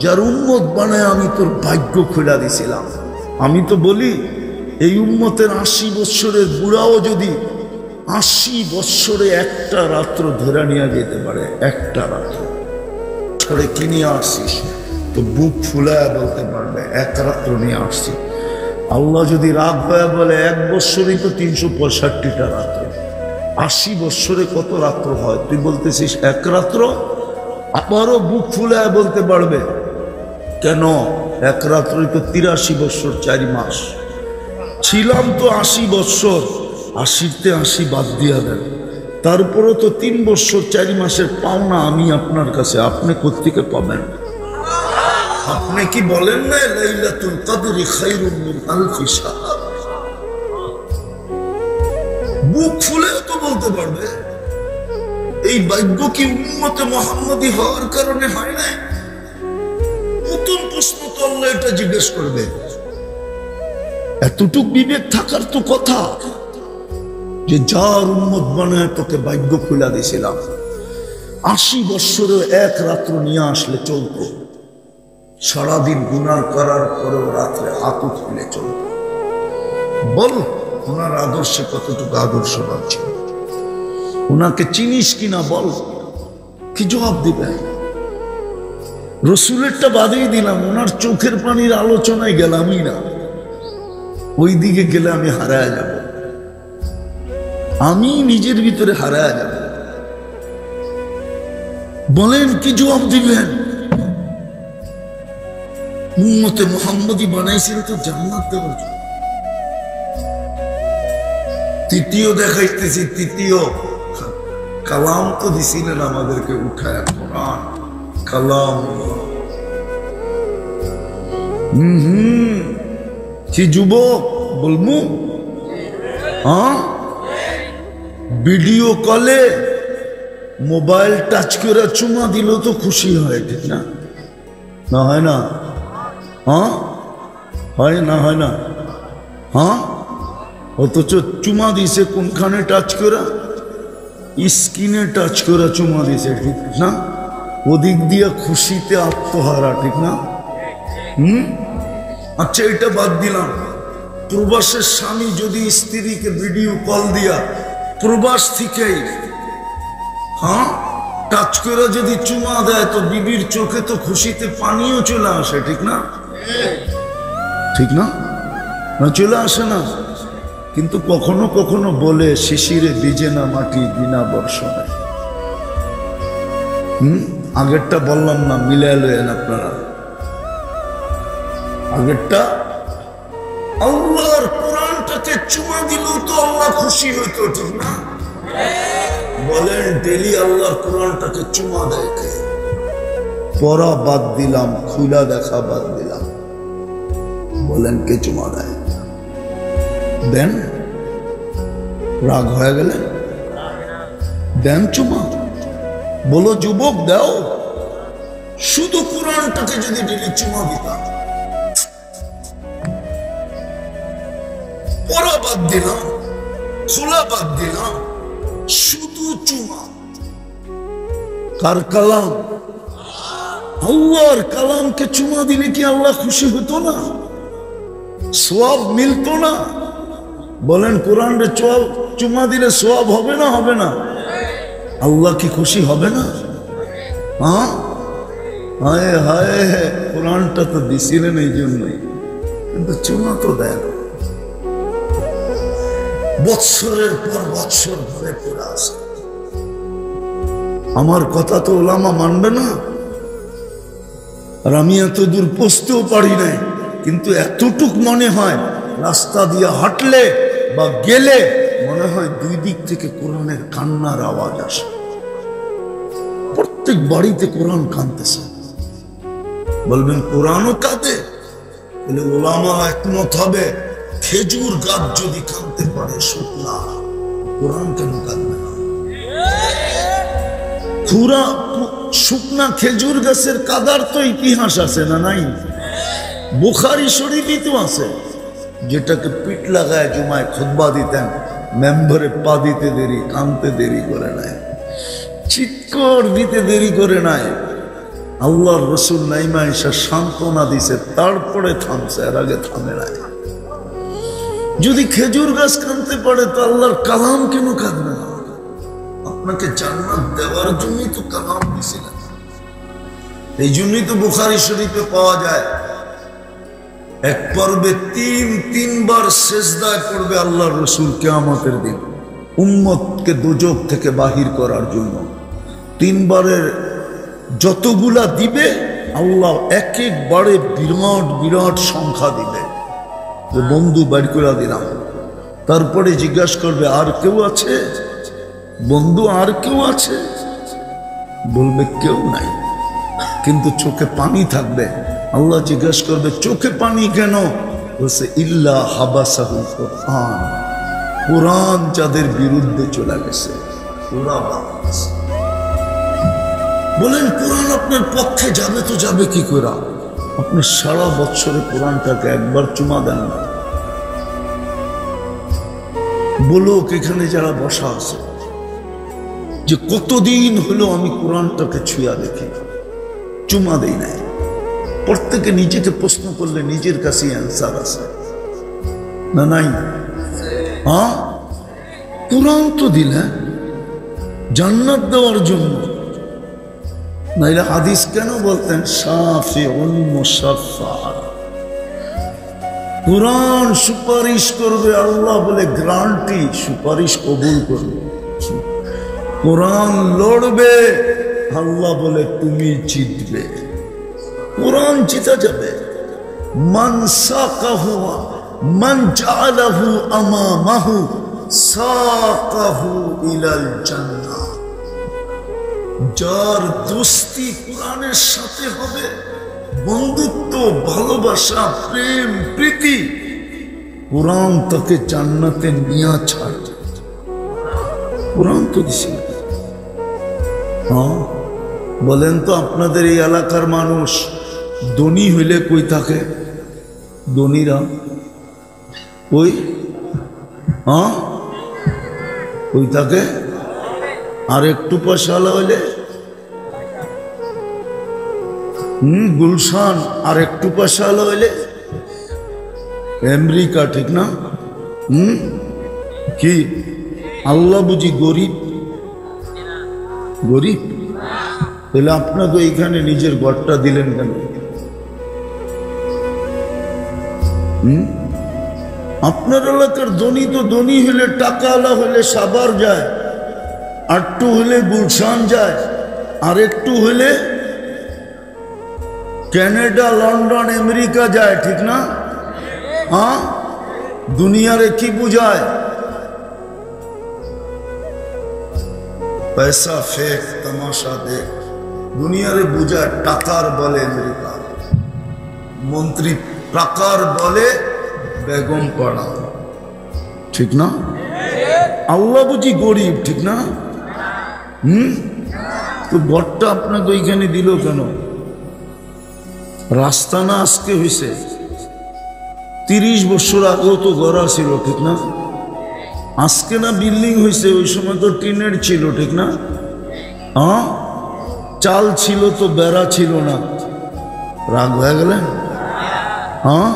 S1: যার উম্মত বানায় আমি তোর ভাগ্য খুলে দিছিলাম। আমি তো বলি এই উম্মতের 80 বৎসরের বুড়াও যদি 80 বৎসরে একটা রাত্র ধরে নিয়ে যেতে পারে, একটা রাত্র ছড়ে কি নিয়ে আসছিস, তো বুক ফুলায় বলতে পারবে এক রাত্র নিয়ে আসছি। আল্লাহ যদি রাগ হয়ে বলে 1 বৎসরই তো 365টা রাত্র, 80 বৎসরে কত রাত্র হয়? তুই বলতেছিস এক রাত্র। আবারও বুক ফুলায় বলতে পারবে, কেন এক রাত্রই তো 83 বৎসর 4 মাস। ছিলাম তো 80 বৎসর, 80তে 80 বাদ দিয়া দেন, তারপরও তো 3 বৎসর 4 মাসের পাওনা আমি আপনার কাছে, আপনি কোত্থেকে পাবেন? আপনি কি বলেন না লাইলাতুল কদরি খায়রুম মিন আলফি শাহর? বুক ফুলেও তো বলতে পারবে। এই ভাগ্য কি উম্মতে মুহাম্মদী হওয়ার কারণে হয় না? নতুন প্রশ্ন তো আল্লাহ এটা জিজ্ঞেস করবে। এতটুক বিবেক থাকার তো কথা যে যার উম্মত বানায় তোকে ভাগ্য খুলে দিয়েছিলাম, 80 বৎসরে এক রাত্র নিয়ে আসলে চলতো। সারাদিন গুনাহ করার পরেও রাত্রে হাত উঠলে চলতো। বল ওনার আদর্শে কতটুকু আদর্শবান ছিল? ওনাকে চিনিস কিনা বল, কি জবাব দিবে? রসুলেরটা বাদেই দিলাম, ওনার চোখের পানির আলোচনায় গেলামই না। ওই দিকে গেলে আমি হারায় যাব, আমি নিজের ভিতরে হারায় যাব। বলেন কি জবাব দিবেন? উম্মতে মুহাম্মদী বানাইছিল তো জান্নাত দেওয়ার জন্য। তৃতীয় দেখাইতেছি, তৃতীয় কালাম তো দিছিলেন আমাদেরকে উঠায়, কোরআন কালাম। কি যুবক বলমু? হ্যাঁ, ভিডিও কলে মোবাইল টাচ করে চুমা দিল তো খুশি হয়, ঠিক না? না হয় না? হ্যাঁ হয় না? হয় না? হ্যাঁ, অথচ চুমা দিছে কোনখানে টাচ করে? স্কিনে টাচ করে চুমা দিয়েছে, ঠিক না? ওদিক দিয়ে খুশিতে আত্মহারা, ঠিক না? আচ্ছা, এটা বাদ দিলাম। প্রবাসের স্বামী যদি স্ত্রীকে ভিডিও কল দিয়া প্রবাস থেকেই টাচ করে যদি চুমা দেয়, তো বিবির চোখে তো খুশিতে পানিও চলে আসে, ঠিক না? ঠিক না? না চলে আসে না? কিন্তু কখনো কখনো বলে, শিশিরে ভিজে না মাটি বিনা বর্ষণে। আগেরটা বললাম না, মিলায় লয়েন আপনারা। আগেরটা আল্লাহর কোরআনটাকে চুমা দিল তো আল্লাহ খুশি হইতো, ঠিক না? বলেন, ডেলি আল্লাহর কোরআনটাকে চুমা দেয় কে? পড়া বাদ দিলাম, খুলা দেখা বাদ দিলাম, বলেন কে চুমা দেয়? দেন? রাগ হয়ে গেলেন? দেন চুমা? বলো যুবক, দাও। শুধু কোরআনটাকে যদি ডেলি চুমা দিতাম, পড়া বাদ দিলাম, খোলা বাদ দিলাম, শুধু চুমা। কার কালাম? আল্লাহর কালামকে চুমা দিলে কি আল্লাহ খুশি হতো না? সওয়াব মিলতো না? বলেন, কোরআনের চুমা দিলে সওয়াব হবে না? হবে না? আল্লাহ কি খুশি হবে না? হায় হায়, কোরআনটা তো দিছিলেন এই জন্যই, কিন্তু চুমা তো দেয় না। বৎসরের পর বৎসর ধরে পড়ে আসে। আমার কথা তো ওলামা মানবে না। আর আমি এত দূর পৌঁছতেও পারি নাই, কিন্তু এতটুক মনে হয়, রাস্তা দিয়ে হাঁটলে বা গেলে মনে হয় দুই দিক থেকে কোরআনের কান্নার আওয়াজ আসে। প্রত্যেক বাড়িতে কোরআন কাঁদতেছে। বলবেন কোরআনও কাঁদে? বলে ওলামা একমত হবে, খেজুর গাছ যদি কাঁদতে পারে শুকনা, কোরআন কেন কাঁদবে না? পুরা শুকনা খেজুর গাছের কাদার তো ইতিহাস আছে না নাই? বুখারী শরীফই তো আছে, যেটাকে পিঠ লাগায় জুমায় খুতবা দিতেন, মেম্বারে পা দিতে দেরি, কানতে দেরি করে নাই, চিৎকার দিতে দেরি করে নাই। আল্লাহর রসুল নাইমা এসে সান্ত্বনা দিছে, তারপরে থামছে, এর আগে থামে নাই। যদি খেজুর গাছ কানতে পারে, তো আল্লাহর কালাম কেন কাঁদবে না? আপনাকে জান্নাত দেওয়ার জন্যই তো কালাম দিছিলেন। এই জন্যই তো বুখারী শরীফে পাওয়া যায়, এক পর্বে তিনবার সেজদায় পড়বে আল্লাহর রসুল কিয়ামতের দিন, উম্মতকে দোজখ থেকে বাহির করার জন্য। তিনবারের যতগুলা দিবে, আল্লাহ এক একবারে বিরাট বিরাট সংখ্যা দিবে, যে বন্ধু বাড়ি করে দিলাম। তারপরে জিজ্ঞাসা করবে, আর কেউ আছে বন্ধু? আর কেউ আছে? বলবে কেউ নাই, কিন্তু চোখে পানি থাকবে। আল্লাহ জিজ্ঞাসা করবে, চোখে পানি কেন? বলছে, ইল্লা হাবাসাহুল কুরআন, কোরআন যাদের বিরুদ্ধে চলে গেছে। বলেন, কোরআন আপনার পক্ষে যাবে তো যাবে কি করে? আপনি সারা বছরে কোরআনটাকে একবার চুমা দেন না। বলুক এখানে যারা বসা আছে, যে কতদিন হলো আমি কোরআনটাকে ছুঁয়া দেখি, চুমা দেই নাই। প্রত্যেকে নিজেকে প্রশ্ন করলে নিজের কাছে অ্যান্সার আছে না নাই? কোরআন তো দিলেন জান্নাত দেওয়ার জন্য, নাইলে হাদিস কেন বলতেন শাফিউল মুশাফফা? কোরআন সুপারিশ করবে, আল্লাহ বলে গ্যারান্টি সুপারিশ কবুল করবে। কোরআন লড়বে, আল্লাহ বলে তুমি জিতবে। কোরআন জিতা যাবে। মান সাকাহু মান জাআলাহু আমামাহু সাকাহু ইলাল জান্নাহ। যার দোস্তি কোরআনের সাথে হবে, বন্ধুত্ব, ভালোবাসা, প্রেম, প্রীতি, কোরআন তাকে জান্নাতে নিয়ে ছাড়বে। কোরআন তো দিছে। বলেন তো, আপনাদের এই এলাকার মানুষ ধনী হইলে কই থাকে? ধনীরা কই কই থাকে? আর একটু পয়সাওয়ালা হইলে গুলশান, আর একটু পয়সাওয়ালা হইলে আমেরিকা, ঠিক না? কি আল্লাহ বুঝি গরিব? গরিব তাহলে আপনাকে এইখানে নিজের ঘরটা দিলেন কেন? আপনার এলাকার ধনী তো ধনী হলে, টাকাওয়ালা হলে সাভার যায়, আরটু হলে গুলশান যায়, আর একটু হলে কানাডা, লন্ডন, আমেরিকা যায়, ঠিক না? হ্যাঁ, দুনিয়ারে কি বুঝায়? পয়সা ফেক, তামাশা দেখ। দুনিয়ারে বুঝায় টাকার বলে আমেরিকা, মন্ত্রী টাকার বলে বেগম পাড়া, ঠিক না? আল্লাহ বুঝি গরিব, ঠিক না? তো ঘরটা আপনাকে ওইখানে দিল কেন? রাস্তা না আজকে হয়েছে, 30 বছর আগেও তো ঘর ছিল, ঠিক না? আজকে না বিল্ডিং হয়েছে, ওই সময় তো টিনের ছিল, ঠিক না? হ্যাঁ, চাল ছিল তো, বেড়া ছিল না। রাগ হয়ে গেলেন? হ্যাঁ,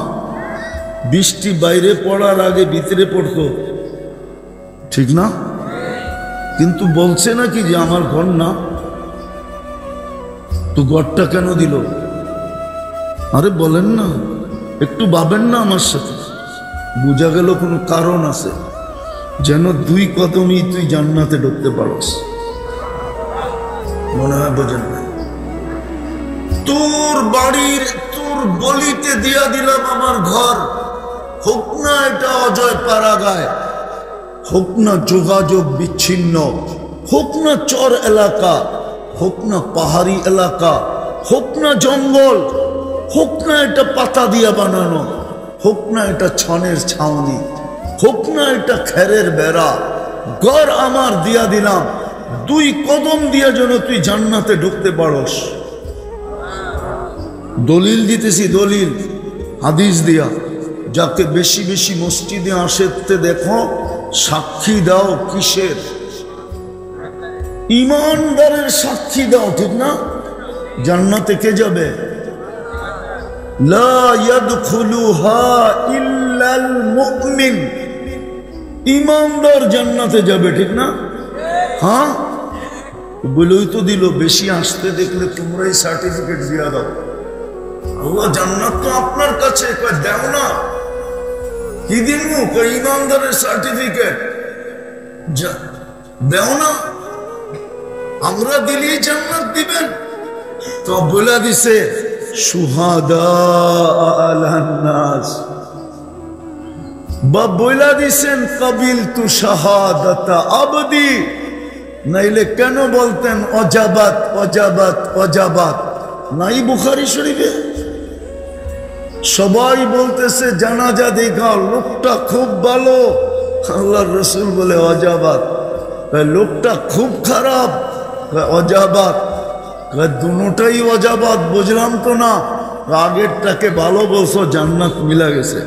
S1: বৃষ্টি বাইরে পড়ার আগে ভিতরে পড়তো, ঠিক না? কিন্তু বলছে নাকি যে আমার ঘর না? তো ঘরটা কেন দিল? আরে বলেন না, একটু ভাবেন না আমার সাথে। বোঝা গেল কোনো কারণ আছে, যেন 2 কদমই তুই জান্নাতে ঢুকতে পারস। মনে হয় বোঝেন না? তোর বাড়ির, তোর গলিতে দিয়া দিলাম আমার ঘর, হোক না এটা অজয় পাড়াগায়, হোক না যোগাযোগ বিচ্ছিন্ন, হোক না চর এলাকা, হোক না পাহাড়ি এলাকা, হোক না জঙ্গল, হোক না এটা পাতা দিয়া বানানো, হোক না এটা ছনের ছাউনি, হোক না এটা খেরের বেড়া, ঘর আমার দিয়া দিলাম, 2 কদম দিয়া যেন তুই জান্নাতে ঢুকতে পারস। দলিল দিতেছি, দলিল হাদিস দিয়া। যাকে বেশি বেশি মসজিদে আসতে দেখো, সাক্ষী দাও কিসের? ইমানদারের সাক্ষী দাও, ঠিক না? জান্নাতে কে যাবে? লা ইয়াদখুলুহা ইল্লাল মুমিন, ইমানদার জান্নাতে যাবে, ঠিক না? হ্যাঁ, বলেই তো দিল, বেশি আসতে দেখলে তোমরাই সার্টিফিকেট দিয়া দাও। আল্লাহ জান্নাত তো আপনার কাছে, দেও না। কি দিন ইমানদারের সার্টিফিকেট দেও না, আমরা দিলেই জান্নাত দিবেন। তো বলে দিছে শুহাদা আলান নাস, বা বলে দিছেন কাবিলতু শাহাদাতা আবদি, নাইলে কেন বলতেন অজাবাত অজাবাত অজাবাত? নাই বুখারী শরীফে? সবাই বলতেছে জানাজা দেখাও, লোকটা খুব ভালো, আল্লাহর রাসূল বলে অজাবাত। লোকটা খুব খারাপ, অজাবাত। দুটাই অজাবাত, বুঝলাম তো না। আগেরটাকে ভালো বলছো, জান্নাত মিলা গেছে,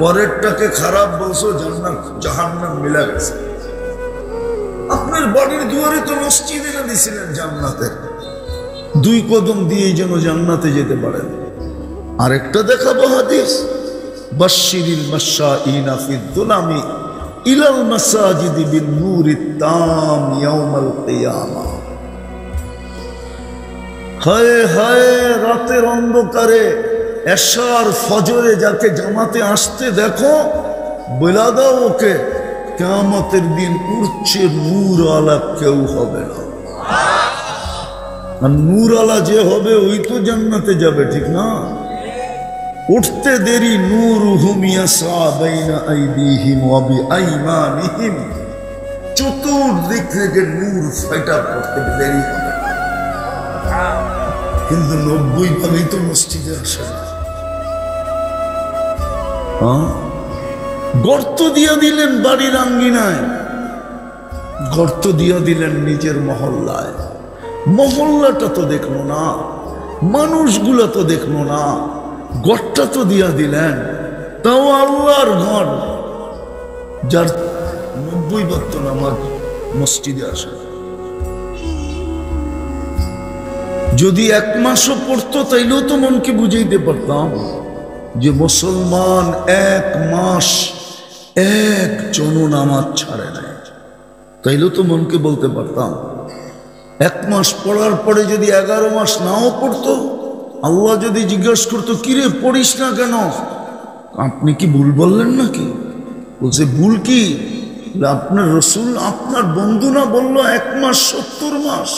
S1: পরেরটাকে খারাপ বলছো, জান্নাত জাহান্নাম মিলা গেছে। আপনার বাড়ির দুয়ারে তো মসজিদ এনে দিয়েছিলেন জান্নাতের, 2 কদম দিয়ে যেন জান্নাতে যেতে পারেন। আরেকটা দেখাবো হাদিস, বাশশিরিল মাশাঈনা ফিদ দুলামি ইলাল মাসাজিদি বিন নূরিত তাম ইয়াউমাল কিয়ামাহ। হায় হায়, রাতের অন্ধকারে এশার ফজরে যাকে জামাতে আসতে দেখো, বলা দাও ওকে কিয়ামতের দিন উঠছে নূর আলা কেউ হবে না। আর নূর আলা যে হবে ওই তো জান্নাতে যাবে, ঠিক না? উঠতে দেরি, নূরুহুম ইয়াসা বাইনা আইদিহিম ওয়া বিআইমানিহিম, চতুর্দিক থেকে নূর ফাইটা পড়তে দেরি হবে। কিন্তু 90% তো মসজিদে আসে না। গর্ত দিয়া দিলেন বাড়ির আঙ্গিনায়, গর্ত দিয়া দিলেন নিজের মহল্লায়। মহল্লাটা তো দেখলো না, মানুষগুলো তো দেখলো না, ঘরটা তো দিয়া দিলেন। তাও আল্লাহর ঘর, যার 90 ওয়াক্ত নামাজ মসজিদে আসে। যদি এক মাসও পড়তো তাইলেও তো মনকে বুঝাইতে পারতাম যে মুসলমান এক মাস একজনও নামাজ ছাড়ে নাই। তাইলেও তো মনকে বলতে পারতাম। এক মাস পড়ার পরে যদি 11 মাস নাও পড়তো, আল্লাহ যদি জিজ্ঞাসা করতো কিরে পড়িস না কেন, আপনি কি ভুল বললেন নাকি? বলছে ভুল কি? আপনার রসুল আপনার বন্ধু না বললো 1 মাস 70 মাস।